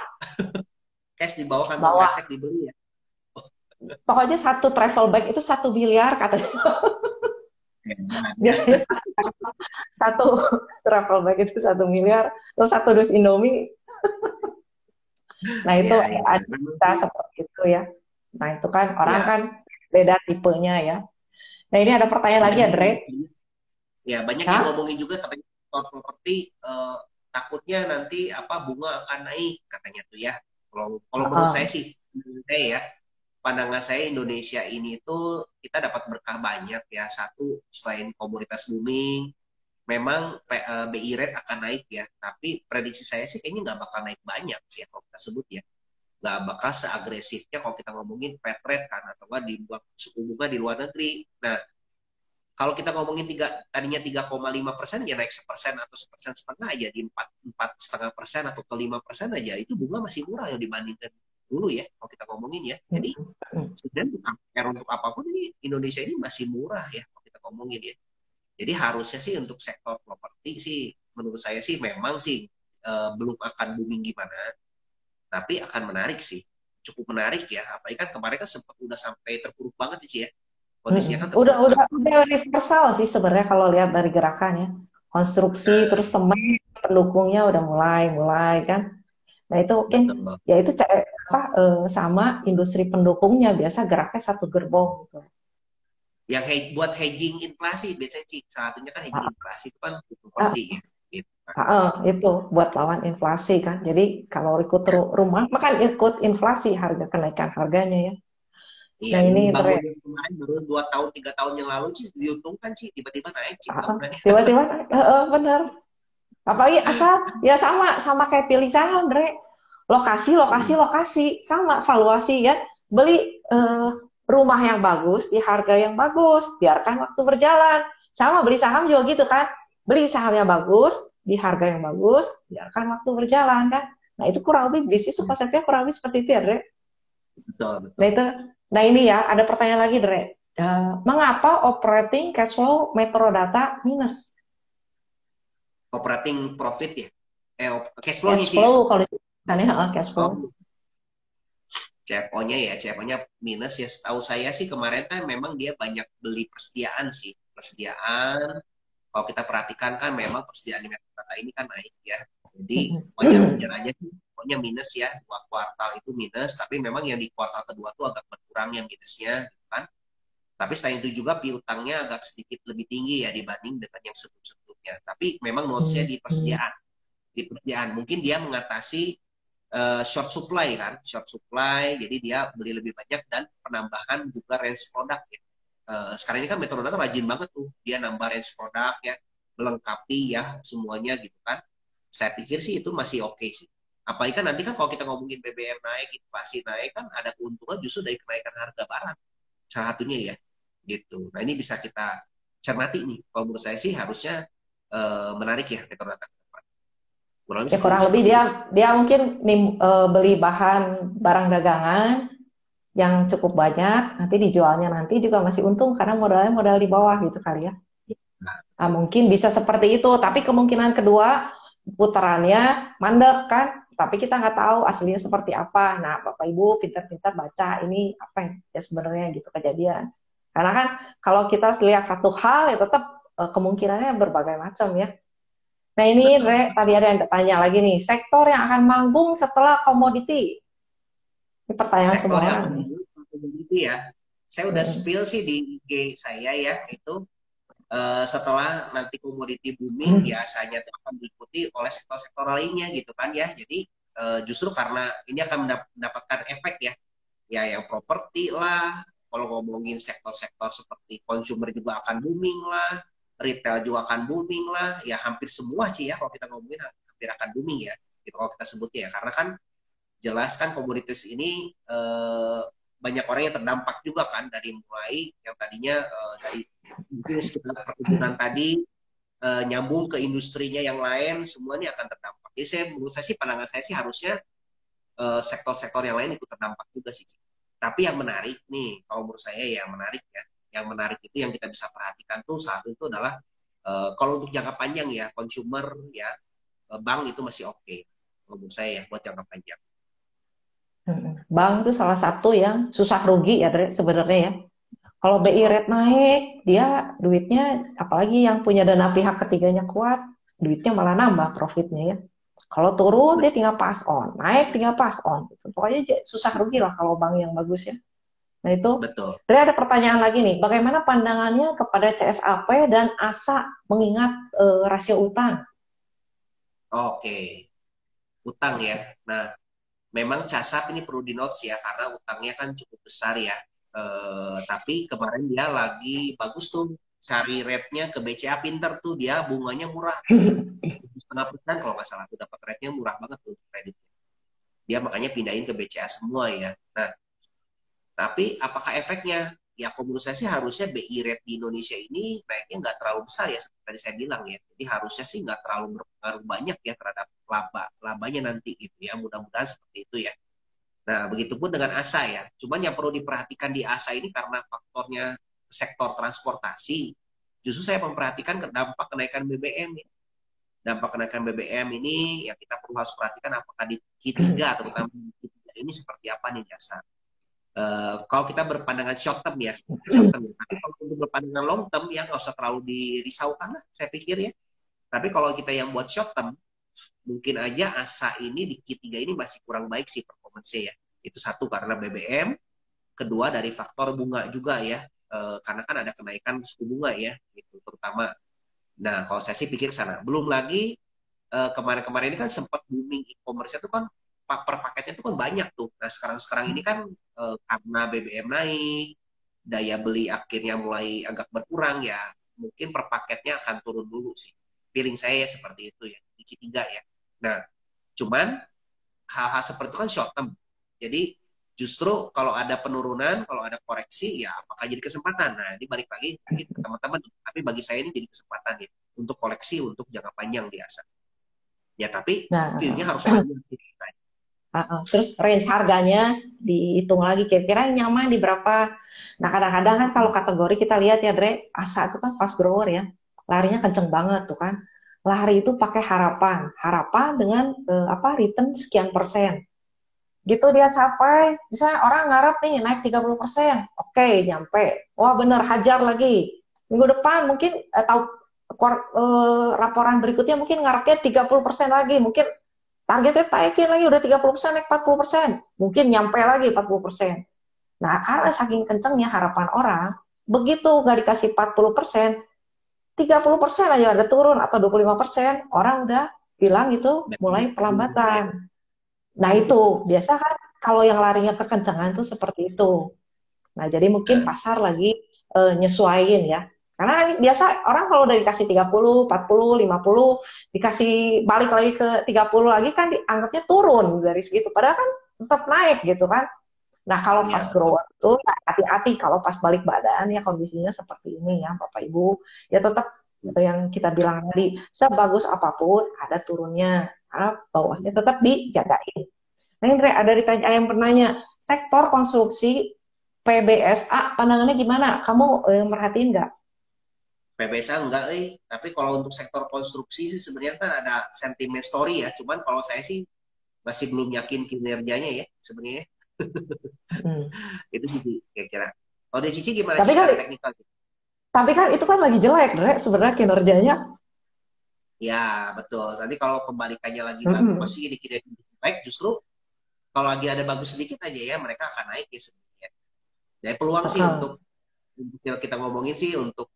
cash dibawa kantong Bawa kresek dibeli ya. pokoknya satu travel bag itu 1 miliar katanya. Hebat ya. Biasanya satu travel bag itu 1 miliar terus satu dus Indomie. Nah itu Iya, iya. ada Memang kita sih. seperti itu ya. Nah itu kan orang Ya, kan beda tipenya ya. Nah ini ada pertanyaan banyak lagi ya juga. Dre. Ya, banyak yang Hah? ngomongin juga katanya sektor properti takutnya nanti apa bunga akan naik katanya tuh ya. Kalau kalau menurut saya Uh-uh. sih, menurut saya ya, pandangan saya Indonesia ini tuh kita dapat berkah banyak ya. Satu, selain komoditas booming, memang BI rate akan naik ya. Tapi prediksi saya sih kayaknya nggak bakal naik banyak ya kalau kita sebut ya. Nggak bakal seagresifnya kalau kita ngomongin Fed rate kan atau nggak di suku bunga di luar negeri. Nah, kalau kita ngomongin tadinya 3,5% ya naik 1% atau 1,5% aja di 4,5% atau ke 5% aja itu bunga masih murah ya dibandingkan dulu ya kalau kita ngomongin ya. Jadi sebenarnya untuk apapun ini Indonesia ini masih murah ya kalau kita ngomongin ya. Jadi harusnya sih untuk sektor properti sih menurut saya sih memang sih belum akan booming gimana, tapi akan menarik sih. Cukup menarik ya. Apalagi kan kemarin kan sempat udah sampai terpuruk banget sih ya. Kondisinya kan Udah terpuruk udah banget. udah universal sih sebenarnya kalau lihat dari gerakannya. Konstruksi Nah, terus semen pendukungnya udah mulai mulai kan. Nah itu mungkin betul. ya itu sama industri pendukungnya biasa geraknya satu gerbong gitu. Yang buat hedging inflasi biasanya sih salah satunya kan hedging Ah, inflasi itu kan ah, properti ya gitu kan. itu buat lawan inflasi kan. Jadi kalau ikut rumah, makan ikut inflasi harga kenaikan harganya ya. Iya, Nah yang ini bangun yang kemarin baru 2 tahun 3 tahun yang lalu sih diuntungkan sih tiba-tiba naik sih bangunannya. tiba-tiba bener. Apalagi asal ya sama sama kayak pilih saham, Dre. Lokasi, lokasi, Hmm, lokasi sama valuasi ya. Beli rumah yang bagus di harga yang bagus, biarkan waktu berjalan. Sama beli saham juga gitu kan. Beli saham yang bagus di harga yang bagus, biarkan waktu berjalan kan. Nah, itu kurang lebih bisnis itu konsepnya kurang lebih seperti itu ya, Dre. betul Nah, betul. itu nah ini ya, ada pertanyaan lagi, Dre. Mengapa operating cash flow metrodata minus? Operating profit ya. Cash flow-nya Cash sih ya. flow kalau misalnya cash flow. Oh, CFO-nya ya, CFO-nya minus ya. Setahu saya sih kemarin kan memang dia banyak beli persediaan sih. Persediaan, kalau kita perhatikan kan memang persediaan di Metro ini kan naik ya. Jadi wajar-wajar aja sih. Pokoknya minus ya, 2 kuartal itu minus. Tapi memang yang di kuartal kedua tuh agak berkurang yang minusnya gitu kan. Tapi selain itu juga piutangnya agak sedikit lebih tinggi ya dibanding dengan yang sebelum-sebelumnya. Tapi memang notes-nya di persediaan. Di persediaan. Mungkin dia mengatasi short supply kan, short supply, jadi dia beli lebih banyak dan penambahan juga range produk ya. Sekarang ini kan Metrodata rajin banget tuh, dia nambah range produk ya, melengkapi ya semuanya gitu kan. Saya pikir sih itu masih oke sih. Apalagi kan nanti kan kalau kita ngomongin BBM naik, inflasi naik kan ada keuntungan justru dari kenaikan harga barang. Salah satunya ya, gitu. Nah ini bisa kita cermati nih. Kalau menurut saya sih harusnya menarik ya Metrodata. Kurang lebih Ya kurang lebih seperti dia itu. dia mungkin beli bahan barang dagangan yang cukup banyak, nanti dijualnya nanti juga masih untung karena modalnya modal di bawah gitu kali ya. Nah, Nah, mungkin bisa seperti itu, tapi kemungkinan kedua putarannya mandek kan, tapi kita nggak tahu aslinya seperti apa. Nah, Bapak Ibu pintar-pintar baca ini apa yang ya sebenarnya gitu kejadian. Karena kan kalau kita lihat satu hal ya tetap kemungkinannya berbagai macam ya. Nah ini Betul. Tadi ada yang tanya lagi nih, sektor yang akan manggung setelah komoditi. Ini pertanyaan Sektor semua yang orang nih. komoditi ya. Saya udah spill sih di IG saya ya, itu setelah nanti komoditi booming biasanya itu akan diikuti oleh sektor-sektor lainnya gitu kan ya. Jadi justru karena ini akan mendapatkan efek ya, ya yang properti lah. Kalau ngomongin sektor-sektor seperti consumer juga akan booming lah, retail juga akan booming lah. Ya hampir semua sih ya kalau kita ngomongin hampir akan booming ya. Gitu kalau kita sebutnya ya, karena kan jelas kan komoditas ini banyak orang yang terdampak juga kan dari mulai yang tadinya dari mungkin sekitar perkebunan tadi nyambung ke industrinya yang lain, semua ini akan terdampak. Jadi menurut saya sih pandangan saya sih harusnya sektor-sektor yang lain ikut terdampak juga sih. Tapi yang menarik nih, kalau menurut saya yang menarik ya, yang menarik itu yang kita bisa perhatikan tuh saat itu adalah kalau untuk jangka panjang ya, consumer ya, bank itu masih oke. Kalau menurut saya ya buat jangka panjang. Bank itu salah satu yang susah rugi ya sebenarnya ya. Kalau BI Betul. rate naik, dia duitnya, apalagi yang punya dana pihak ketiganya kuat, duitnya malah nambah profitnya ya. Kalau turun, dia tinggal pass on. Naik, tinggal pass on. Gitu. Pokoknya susah rugi lah kalau bank yang bagus ya. Nah itu, Betul. Dre ada pertanyaan lagi nih. Bagaimana pandangannya kepada CSAP dan ASA mengingat rasio utang? Oke, utang ya. Nah, memang CASAP ini perlu di notes ya karena utangnya kan cukup besar ya. Tapi kemarin dia lagi bagus tuh cari rate-nya ke BCA Pinter tuh dia bunganya murah 7,5% kalau nggak salah tuh dapat rate-nya murah banget tuh kredit. Dia makanya pindahin ke BCA semua ya. Nah, tapi apakah efeknya? Ya menurut saya sih harusnya BI rate di Indonesia ini naiknya nggak terlalu besar ya seperti tadi saya bilang ya. Jadi harusnya sih nggak terlalu berpengaruh banyak ya terhadap labanya nanti gitu ya. Mudah-mudahan seperti itu ya. Nah, begitupun dengan ASA ya. Cuman yang perlu diperhatikan di ASA ini karena faktornya sektor transportasi, justru saya memperhatikan dampak kenaikan BBM ya. Dampak kenaikan BBM ini yang kita perlu harus perhatikan apakah di Q3 terutama di Q3 ini seperti apa nih ASA. Kalau kita berpandangan short term ya, short term. Tapi kalau untuk berpandangan long term ya nggak usah terlalu dirisaukan lah, saya pikir ya. Tapi kalau kita yang buat short term, mungkin aja ASA ini di Q3 ini masih kurang baik sih performance-nya ya. Itu satu karena BBM, kedua dari faktor bunga juga ya. Karena kan ada kenaikan suku bunga ya, gitu terutama. Nah, kalau saya sih pikir sana. Belum lagi kemarin-kemarin ini kan sempat booming e-commerce itu kan per paketnya itu kan banyak tuh. Nah, sekarang-sekarang ini kan karena BBM naik, daya beli akhirnya mulai agak berkurang ya. Mungkin per paketnya akan turun dulu sih. Feeling saya ya seperti itu ya, di Q3 ya. Nah, cuman hal-hal seperti itu kan short term. Jadi justru kalau ada penurunan, kalau ada koreksi, ya apakah jadi kesempatan? Nah, ini balik lagi mungkin ke teman-teman. Tapi bagi saya ini jadi kesempatan ya untuk koleksi untuk jangka panjang biasa. Ya, tapi Nah, view-nya harus panjang. terus range harganya dihitung lagi kira-kira yang nyaman di berapa. Nah kadang-kadang kan kalau kategori kita lihat ya Dre, ASA itu kan fast grower ya, larinya kenceng banget tuh kan. Lari itu pakai harapan dengan return sekian persen. Gitu dia capai, misalnya orang ngarep nih naik 30%, oke nyampe, wah bener hajar lagi. Minggu depan mungkin laporan berikutnya mungkin ngarepnya 30% lagi, mungkin targetnya naikin lagi udah 30% naik 40%, mungkin nyampe lagi 40%. Nah, karena saking kencengnya harapan orang, begitu nggak dikasih 40%, 30% aja ada turun atau 25%, orang udah bilang itu mulai perlambatan. Nah, itu biasa kan kalau yang larinya kekencangan tuh seperti itu. Nah, jadi mungkin pasar lagi nyesuaiin ya. Karena biasa orang kalau udah dikasih 30, 40, 50, dikasih balik lagi ke 30 lagi kan dianggapnya turun dari segitu. Padahal kan tetap naik gitu kan. Nah, kalau Ya, fast grower itu hati-hati kalau pas balik badan ya kondisinya seperti ini ya Bapak Ibu. Ya tetap yang kita bilang tadi, sebagus apapun ada turunnya. Nah, bawahnya tetap dijagain. Nah, Indra, ada ditanya yang penanya, sektor konstruksi PBSA pandangannya gimana? Kamu merhatiin nggak? PBSA enggak, tapi kalau untuk sektor konstruksi sih sebenarnya kan ada sentimen story ya. Cuman kalau saya sih masih belum yakin kinerjanya ya sebenarnya. Hmm. Itu sih kira-kira. Kalau dari Cici gimana Tapi Cici kan secara teknikal? tapi kan itu kan lagi jelek, Dre, sebenarnya kinerjanya. Ya, betul. Nanti kalau kembalikannya lagi bagus, Mm-mm. masih ini kinerja baik, justru kalau lagi ada bagus sedikit aja ya, mereka akan naik ya sebenarnya. Jadi peluang sih Heeh. untuk yang kita ngomongin sih untuk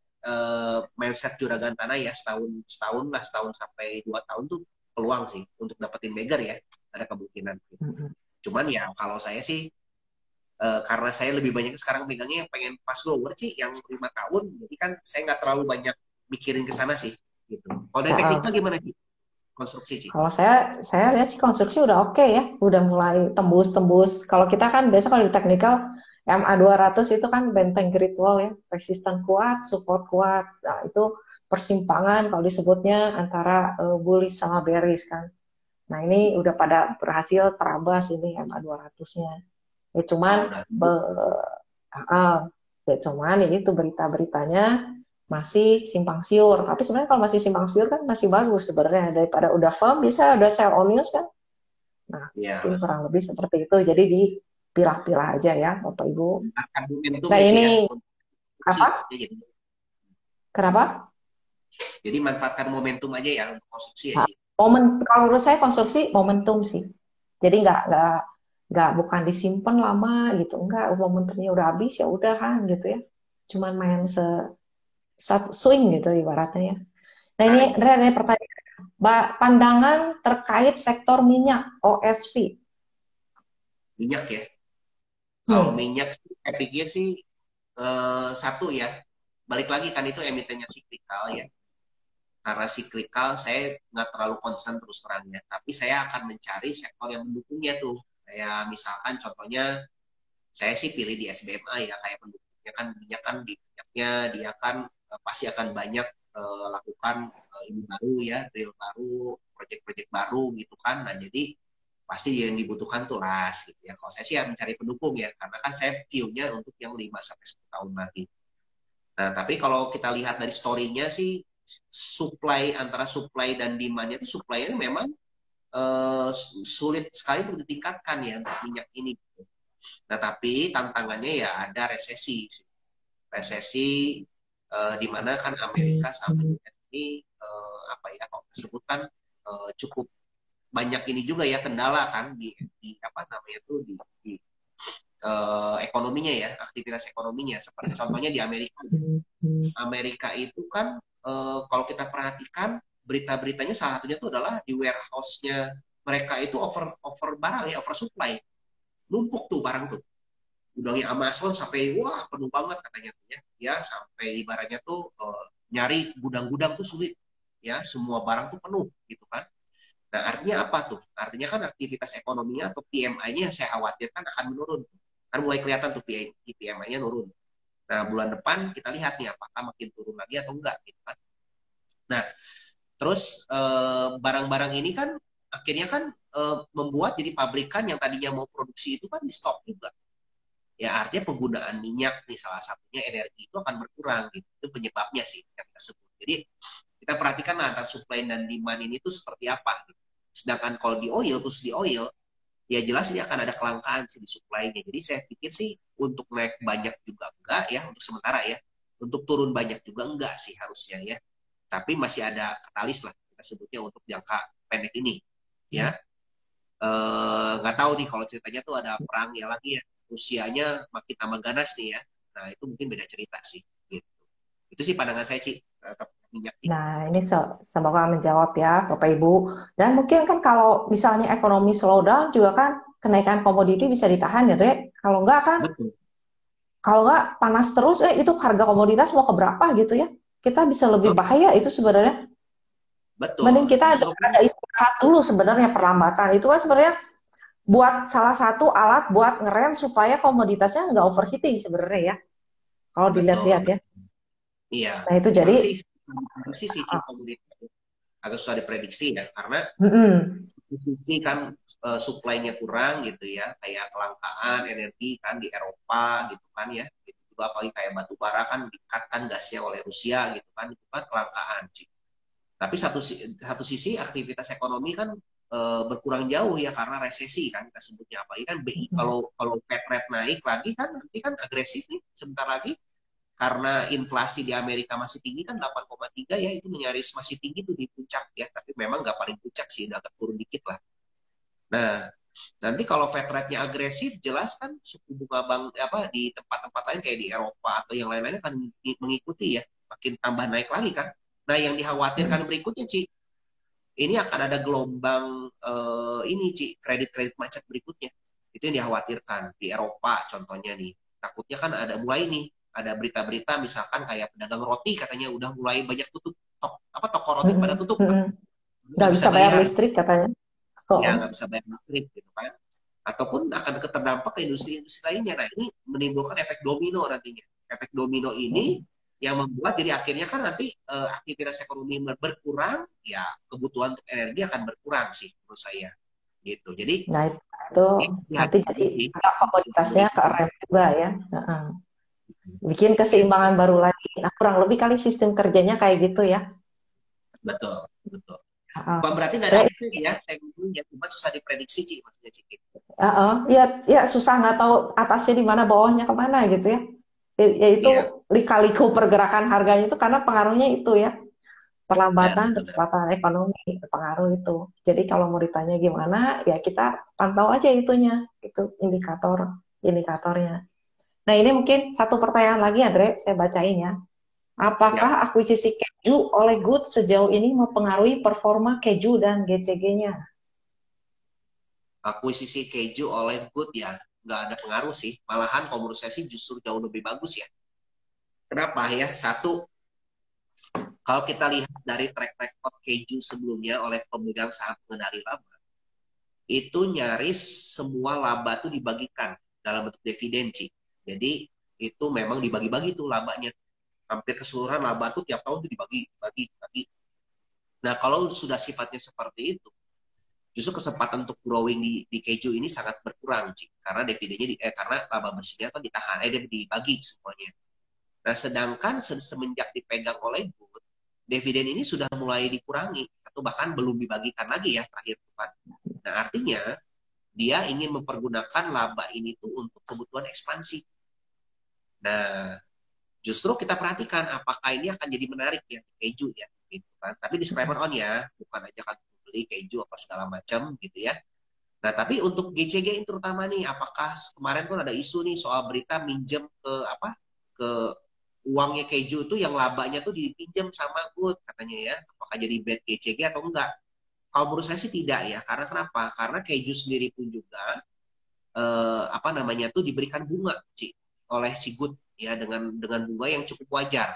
mindset juragan tanah ya setahun setahun lah setahun sampai 2 tahun tuh peluang sih untuk dapetin beggar ya ada kemungkinan. Mm-mm. Cuman ya kalau saya sih karena saya lebih banyak sekarang megangnya yang pengen fast grower sih yang 5 tahun, jadi kan saya nggak terlalu banyak mikirin ke sana sih gitu. Kalau dari teknikal Heeh. gimana sih konstruksi sih? Kalau saya lihat sih konstruksi udah oke ya, udah mulai tembus-tembus. Kalau kita kan biasa kalau di teknikal MA200 itu kan benteng Great Wall ya, resisten kuat, support kuat. Nah, itu persimpangan kalau disebutnya antara bullish sama bearish kan. Nah, ini udah pada berhasil terabas ini MA200-nya. Ya Oh, cuman udah. ya cuman ya itu berita-beritanya masih simpang siur. Tapi sebenarnya kalau masih simpang siur kan masih bagus sebenarnya daripada udah firm bisa udah sell on news kan. Nah, mungkin Ya, kurang lebih seperti itu. Jadi dipilah-pilah aja ya, Bapak Ibu. akan momentum Nah, ya sih ya ini untuk konstruksi apa? maksudnya Kenapa? jadi manfaatkan momentum aja ya untuk konstruksi ya Nah, sih. kalau menurut saya konstruksi momentum sih. Jadi nggak bukan disimpan lama gitu. Enggak, momentumnya udah habis ya udah kan gitu ya. Cuman main satu swing gitu ibaratnya ya. Nah ini Nah, iya. Andre, ada pertanyaan. Pandangan terkait sektor minyak OSV. Minyak ya. Kalau Hmm. minyak sih, saya pikir sih satu ya, balik lagi kan itu emitennya siklikal ya. Karena siklikal saya nggak terlalu concern terus terangnya, tapi saya akan mencari sektor yang mendukungnya tuh. Kayak misalkan contohnya saya sih pilih di SBMA ya, kayak pendukungnya kan minyak kan di minyaknya dia kan pasti akan banyak lakukan ini baru ya, drill baru, proyek-proyek baru gitu kan. Nah jadi pasti yang dibutuhkan tuh las gitu ya. Kalau saya sih ya mencari pendukung ya, karena kan saya view-nya untuk yang 5 sampai 10 tahun lagi. Nah, tapi kalau kita lihat dari story-nya sih antara supply dan demand-nya itu supply-nya memang sulit sekali untuk ditingkatkan ya untuk minyak ini. Nah, tapi tantangannya ya ada resesi. Resesi di mana kan Amerika sama ini apa ya kalau disebutkan cukup banyak ini juga ya kendala kan di apa namanya tuh di ekonominya ya, aktivitas ekonominya. Seperti contohnya di Amerika. Amerika itu kan kalau kita perhatikan berita-beritanya salah satunya itu adalah di warehouse-nya mereka itu over barang ya, over supply. Numpuk tuh barang tuh. Gudangnya Amazon sampai wah penuh banget katanya tuh ya. Ya sampai ibaratnya tuh nyari gudang-gudang tuh sulit. Ya, semua barang tuh penuh gitu kan. Nah, artinya apa tuh? Artinya kan aktivitas ekonominya atau PMI-nya yang saya khawatirkan akan menurun. Kan mulai kelihatan tuh PMI-nya nurun. Nah, bulan depan kita lihat nih apakah makin turun lagi atau enggak gitu kan. Nah, terus barang-barang ini kan akhirnya kan membuat jadi pabrikan yang tadinya mau produksi itu kan di stop juga. Ya artinya penggunaan minyak nih salah satunya energi itu akan berkurang gitu. Itu penyebabnya sih yang kita sebut. Jadi kita perhatikan antara supply dan demand ini tuh seperti apa. Gitu. Sedangkan kalau di oil, khusus di oil, ya jelas ini akan ada kelangkaan sih di supply-nya. Jadi saya pikir sih untuk naik banyak juga enggak ya, untuk sementara ya. Untuk turun banyak juga enggak sih harusnya ya. Tapi masih ada katalis lah kita sebutnya untuk jangka pendek ini. Ya, nggak tahu nih kalau ceritanya tuh ada perang ya lagi ya. Usianya makin tambah ganas nih ya. Nah itu mungkin beda cerita sih. Gitu. Itu sih pandangan saya sih terhadap minyak nih. Nah, ini semoga menjawab ya, Bapak Ibu. Dan mungkin kan kalau misalnya ekonomi slowdown juga kan kenaikan komoditi bisa ditahan ya, Dek. Betul. Kalau nggak panas terus, itu harga komoditas mau ke berapa gitu ya. Kita bisa lebih Oh, bahaya itu sebenarnya. betul. Mending kita Justru kan ada istirahat dulu sebenarnya perlambatan. Itu kan sebenarnya buat salah satu alat buat ngerem supaya komoditasnya nggak overheating sebenarnya ya. Kalau betul. dilihat-lihat ya. Iya. Nah, itu Cuman jadi sih sih komoditas agak susah diprediksi ya karena mm-mm. sisi kan supply-nya kurang gitu ya kayak kelangkaan energi kan di Eropa gitu kan ya gitu juga apalagi kayak batu bara kan dikat kan gasnya oleh Rusia gitu kan itu kan kelangkaan sih tapi satu sisi aktivitas ekonomi kan berkurang jauh ya karena resesi kan kita sebutnya apa. Ini kan BI kalau Fed rate naik lagi kan nanti kan agresif nih sebentar lagi karena inflasi di Amerika masih tinggi kan 8,3 ya itu nyaris masih tinggi tuh di puncak ya tapi memang nggak paling puncak sih udah agak turun dikit lah. Nah nanti kalau Fed rate-nya agresif jelas kan suku bunga bank apa di tempat-tempat lain kayak di Eropa atau yang lain-lainnya kan mengikuti ya makin tambah naik lagi kan. Nah yang dikhawatirkan berikutnya Ci ini akan ada gelombang ini Ci, kredit-kredit macet berikutnya. Itu yang dikhawatirkan di Eropa contohnya nih. Takutnya kan ada mulai nih, ada berita-berita misalkan kayak pedagang roti katanya udah mulai banyak tutup toko roti pada tutup kan. Nggak bisa bayar listrik katanya. Ya nggak bisa bayar listrik gitu kan. Ataupun akan terdampak ke industri-industri lainnya. Nah ini menimbulkan efek domino nantinya. Efek domino ini yang membuat jadi akhirnya kan nanti aktivitas ekonomi berkurang, ya kebutuhan untuk energi akan berkurang sih menurut saya gitu. Jadi nah itu nanti jadi agak komoditasnya ke rem juga ya. Bikin keseimbangan baru lagi. Nah kurang lebih kali sistem kerjanya kayak gitu ya. Betul, betul. Bukan berarti nggak ada efek ya, teknologinya cuma susah diprediksi sih maksudnya Cik. Ya susah nggak tahu atasnya di mana bawahnya kemana gitu ya. Ya itu lika-liku pergerakan harganya itu karena pengaruhnya itu ya. Perlambatan, kecepatan ekonomi, pengaruh itu. Jadi kalau mau ditanya gimana, ya kita pantau aja itunya, itu indikatornya. Nah ini mungkin satu pertanyaan lagi, Andre, saya bacain ya. Apakah akuisisi keju oleh Good sejauh ini mempengaruhi performa keju dan GCG-nya? Akuisisi keju oleh Good ya, nggak ada pengaruh sih. Malahan kalau menurut saya sih justru jauh lebih bagus ya. Kenapa ya? Satu, kalau kita lihat dari track record keju sebelumnya oleh pemegang saham pengendali laba, itu nyaris semua laba itu dibagikan dalam bentuk dividen, Ci. Jadi itu memang dibagi-bagi tuh labanya. Hampir keseluruhan laba tuh tiap tahun tuh dibagi. Nah kalau sudah sifatnya seperti itu, justru kesempatan untuk growing di keju ini sangat berkurang, Ci. Karena dividennya karena laba bersihnya kan ditahan, dia dibagi semuanya. Nah sedangkan semenjak dipegang oleh Good, dividen ini sudah mulai dikurangi atau bahkan belum dibagikan lagi ya terakhir tepat. Nah artinya dia ingin mempergunakan laba ini tuh untuk kebutuhan ekspansi. Nah justru kita perhatikan apakah ini akan jadi menarik ya keju ya gitu kan. Tapi disclaimer on ya, bukan aja kan beli keju apa segala macam gitu ya. Nah tapi untuk GCG terutama nih, apakah kemarin pun ada isu nih soal berita minjem ke uangnya keju tuh yang labanya tuh dipinjam sama Good katanya ya. Apakah jadi bad GCG atau enggak? Kalau menurut saya sih tidak ya. Karena kenapa? Karena keju sendiri pun juga tuh diberikan bunga Ci, oleh si Good ya dengan bunga yang cukup wajar.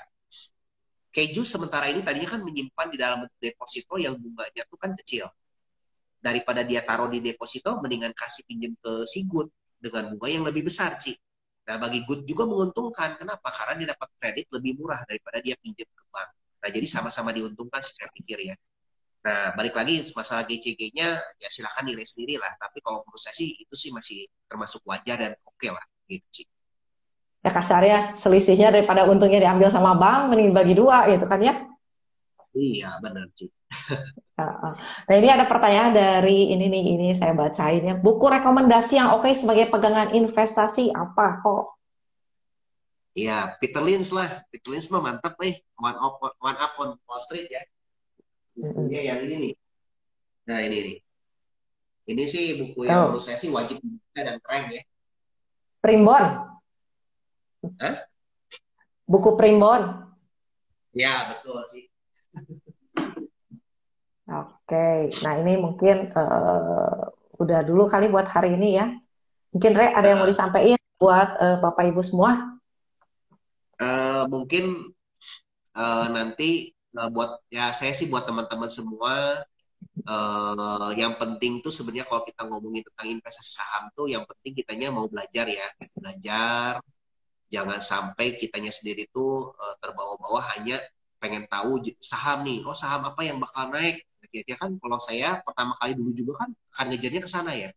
Keju sementara ini tadinya kan menyimpan di dalam deposito yang bunganya tuh kan kecil. Daripada dia taruh di deposito, mendingan kasih pinjam ke si Good dengan bunga yang lebih besar, Ci. Nah, bagi Good juga menguntungkan. Kenapa? Karena dia dapat kredit lebih murah daripada dia pinjam ke bank. Nah, jadi sama-sama diuntungkan saya pikir ya. Nah, balik lagi masalah GCG-nya, ya silahkan nilai sendiri lah. Tapi kalau menurut saya sih, itu sih masih termasuk wajar dan oke lah. Gitu, Ci. Ya kasarnya selisihnya daripada untungnya diambil sama bank, mending bagi dua gitu kan ya. Iya, benar, Ci. Nah ini ada pertanyaan dari ini saya bacain ya. Buku rekomendasi yang oke sebagai pegangan investasi apa kok? Ya, Peter Lynch lah. Peter Lynch mah mantap One Up on Wall Street ya. Bukunya yang ini nih. Nah ini nih. Ini sih buku yang menurut saya sih wajib dibaca dan keren ya. Primbon. Hah? Buku Primbon. Ya betul sih. Oke, nah ini mungkin udah dulu kali buat hari ini ya. Mungkin Re ada yang mau disampaikan buat Bapak Ibu semua? Mungkin nanti buat ya saya sih buat teman-teman semua yang penting tuh sebenarnya kalau kita ngomongin tentang investasi saham tuh yang penting kitanya mau belajar ya. Belajar, jangan sampai kitanya sendiri tuh terbawa-bawa hanya pengen tahu saham nih. Oh saham apa yang bakal naik? Kira-kira kan kalau saya pertama kali dulu juga kan akan ngejarnya ke sana ya.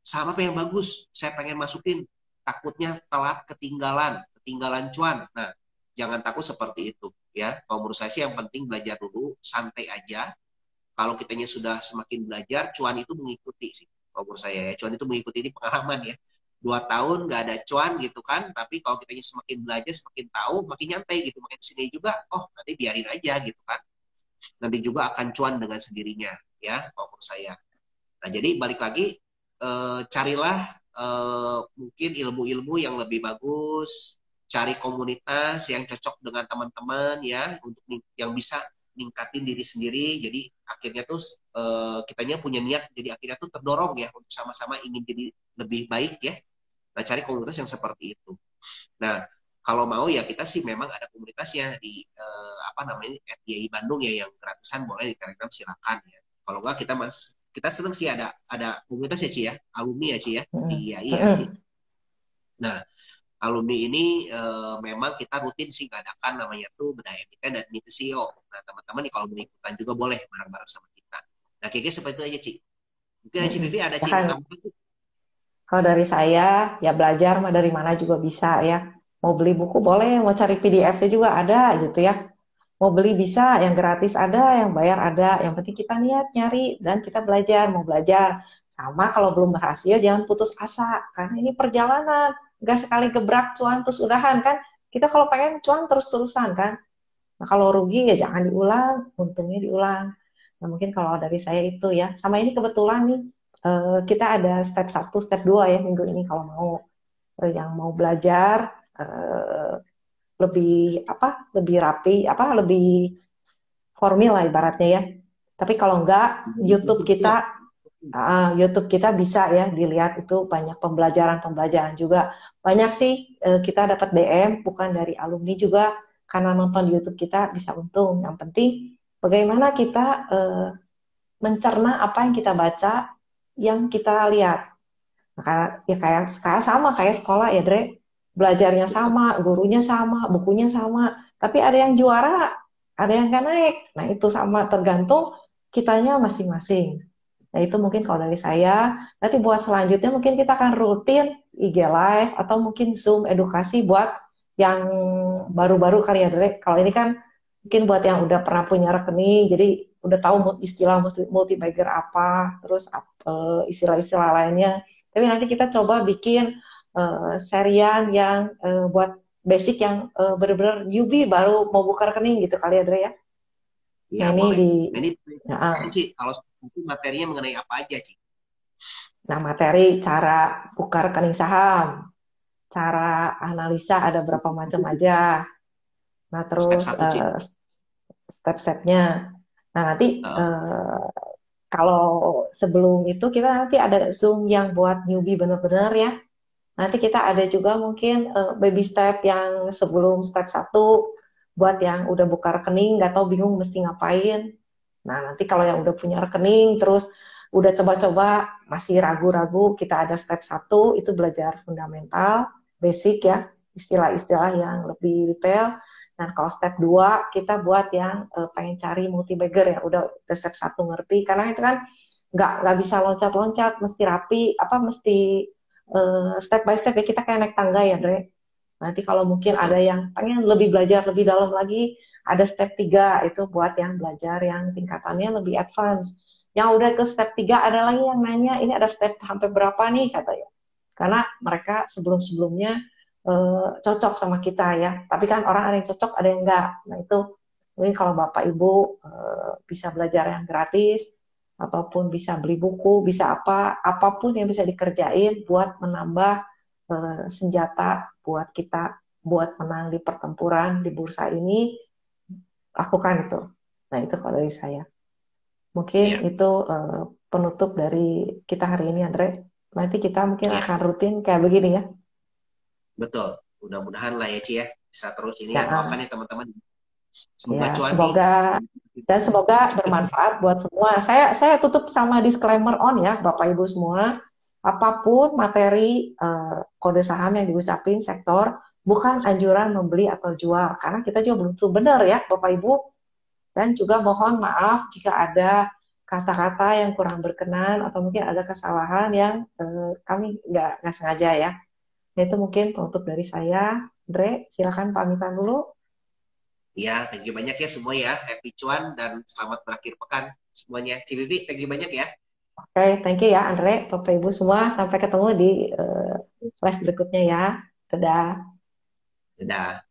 Saham apa yang bagus? Saya pengen masukin. Takutnya telat ketinggalan cuan. Nah, jangan takut seperti itu ya. Kalau menurut saya sih yang penting belajar dulu, santai aja. kalau kitanya sudah semakin belajar, cuan itu mengikuti sih. Kalau menurut saya ya, cuan itu mengikuti, ini pengalaman ya. 2 tahun nggak ada cuan gitu kan, tapi kalau kitanya semakin belajar, semakin tahu, makin nyantai gitu. Makin sini juga, oh nanti biarin aja gitu kan. Nanti juga akan cuan dengan sendirinya ya, kalau menurut saya. Nah jadi balik lagi, carilah mungkin ilmu-ilmu yang lebih bagus, cari komunitas yang cocok dengan teman-teman ya, untuk yang bisa ningkatin diri sendiri. Jadi akhirnya tuh kitanya punya niat, jadi akhirnya tuh terdorong ya untuk sama-sama ingin jadi lebih baik ya. Nah cari komunitas yang seperti itu. Nah kalau mau ya kita sih memang ada komunitasnya di apa namanya FYI Bandung ya, yang gratisan, boleh di Telegram silakan ya. Kalau enggak kita senang sih ada komunitas ya Ci ya, alumni ya Ci ya di Mm-mm. IAI ya. Mm-mm. Nah alumni ini memang kita rutin sih ngadakan namanya tuh Bedah Emiten dan Meet the CEO. Nah teman-teman nih kalau mau ikutan juga boleh bareng-bareng sama kita. Nah kayaknya seperti itu aja Ci. Mungkin Ci Mm-mm. Vivi ada Ya Ci kan, mau tambah? kalau dari saya, ya belajar mah dari mana juga bisa ya. Mau beli buku boleh, mau cari PDF-nya juga ada gitu ya. Mau beli bisa, yang gratis ada, yang bayar ada. Yang penting kita niat nyari dan kita belajar, mau belajar. Sama kalau belum berhasil, jangan putus asa. Karena ini perjalanan. Nggak sekali gebrak cuan terus udahan kan. Kita kalau pengen cuan terus-terusan kan. Nah kalau rugi ya jangan diulang, untungnya diulang. Nah mungkin kalau dari saya itu ya. Sama ini kebetulan nih, kita ada step 1, step 2 ya minggu ini kalau mau. Yang mau belajar, eh, lebih apa lebih rapi apa lebih formil lah ibaratnya ya. Tapi kalau enggak, YouTube kita bisa ya dilihat, itu banyak pembelajaran-pembelajaran juga. Banyak sih, kita dapat DM bukan dari alumni juga, karena nonton di YouTube kita bisa untung. Yang penting bagaimana kita mencerna apa yang kita baca, yang kita lihat. Nah, ya kayak sama kayak sekolah ya, Dre. Belajarnya sama, gurunya sama, bukunya sama, tapi ada yang juara, ada yang nggak naik. Nah, itu sama, tergantung kitanya masing-masing. Nah, itu mungkin kalau dari saya. Nanti buat selanjutnya mungkin kita akan rutin IG Live atau mungkin Zoom edukasi buat yang baru-baru kali ya, Dre. Kalau ini kan mungkin buat yang udah pernah punya rekening, jadi udah tahu istilah multi-bagger apa, terus istilah-istilah lainnya. Tapi nanti kita coba bikin serian yang buat basic, yang benar-benar newbie baru mau buka rekening gitu kali ya, Dre ya. Iya Nah, ini boleh. di Nah ini nah, Ci, kalau itu materinya mengenai apa aja Ci? nah, materi cara buka rekening saham, cara analisa ada berapa macam aja. Nah, Step terus satu Ci. step-stepnya. Nah, nanti Heeh. kalau sebelum itu kita nanti ada Zoom yang buat newbie bener-bener ya. Nanti kita ada juga mungkin baby step yang sebelum step 1 buat yang udah buka rekening, nggak tahu bingung mesti ngapain. Nah, nanti kalau yang udah punya rekening, terus udah coba-coba masih ragu-ragu, kita ada step 1 itu belajar fundamental, basic ya, istilah-istilah yang lebih detail. Dan kalau step 2 kita buat yang pengen cari multi-bagger ya, udah step 1 ngerti, karena itu kan nggak bisa loncat-loncat, mesti rapi, apa mesti step by step ya, kita kayak naik tangga ya, Dre. Nanti kalau mungkin ada Betul. yang pengen lebih belajar lebih dalam lagi, ada step 3 itu buat yang belajar yang tingkatannya lebih advance. Yang udah ke step 3 ada lagi yang nanya, ini ada step sampai berapa nih katanya. Karena mereka sebelum-sebelumnya cocok sama kita ya. Tapi kan orang ada yang cocok, ada yang enggak. Nah itu mungkin kalau Bapak Ibu bisa belajar yang gratis, ataupun bisa beli buku, bisa apapun yang bisa dikerjain buat menambah senjata buat kita buat menang di pertempuran di bursa ini, lakukan itu. Nah, itu kalau dari saya. Mungkin Iya, itu penutup dari kita hari ini, Andre. Nanti kita mungkin iya, akan rutin kayak begini ya. betul. Mudah-mudahan lah ya Ci ya. Bisa terus ini Ya, ya. Doakan ya teman-teman. Semoga ya, cuan nih. semoga bermanfaat buat semua. Saya tutup sama disclaimer on ya, Bapak Ibu semua. Apapun materi kode saham yang diucapin sektor, bukan anjuran membeli atau jual, karena kita juga belum tentu benar ya, Bapak Ibu. Dan juga mohon maaf jika ada kata-kata yang kurang berkenan atau mungkin ada kesalahan yang kami nggak sengaja ya. Nah, itu mungkin penutup dari saya. Dre, silakan pamitan dulu. Ya, thank you banyak ya semua ya. Happy cuan dan selamat berakhir pekan semuanya. Cibibi, thank you banyak ya. Oke, thank you ya Andre, Bapak Ibu semua. Sampai ketemu di live berikutnya ya. Dadah. Dadah.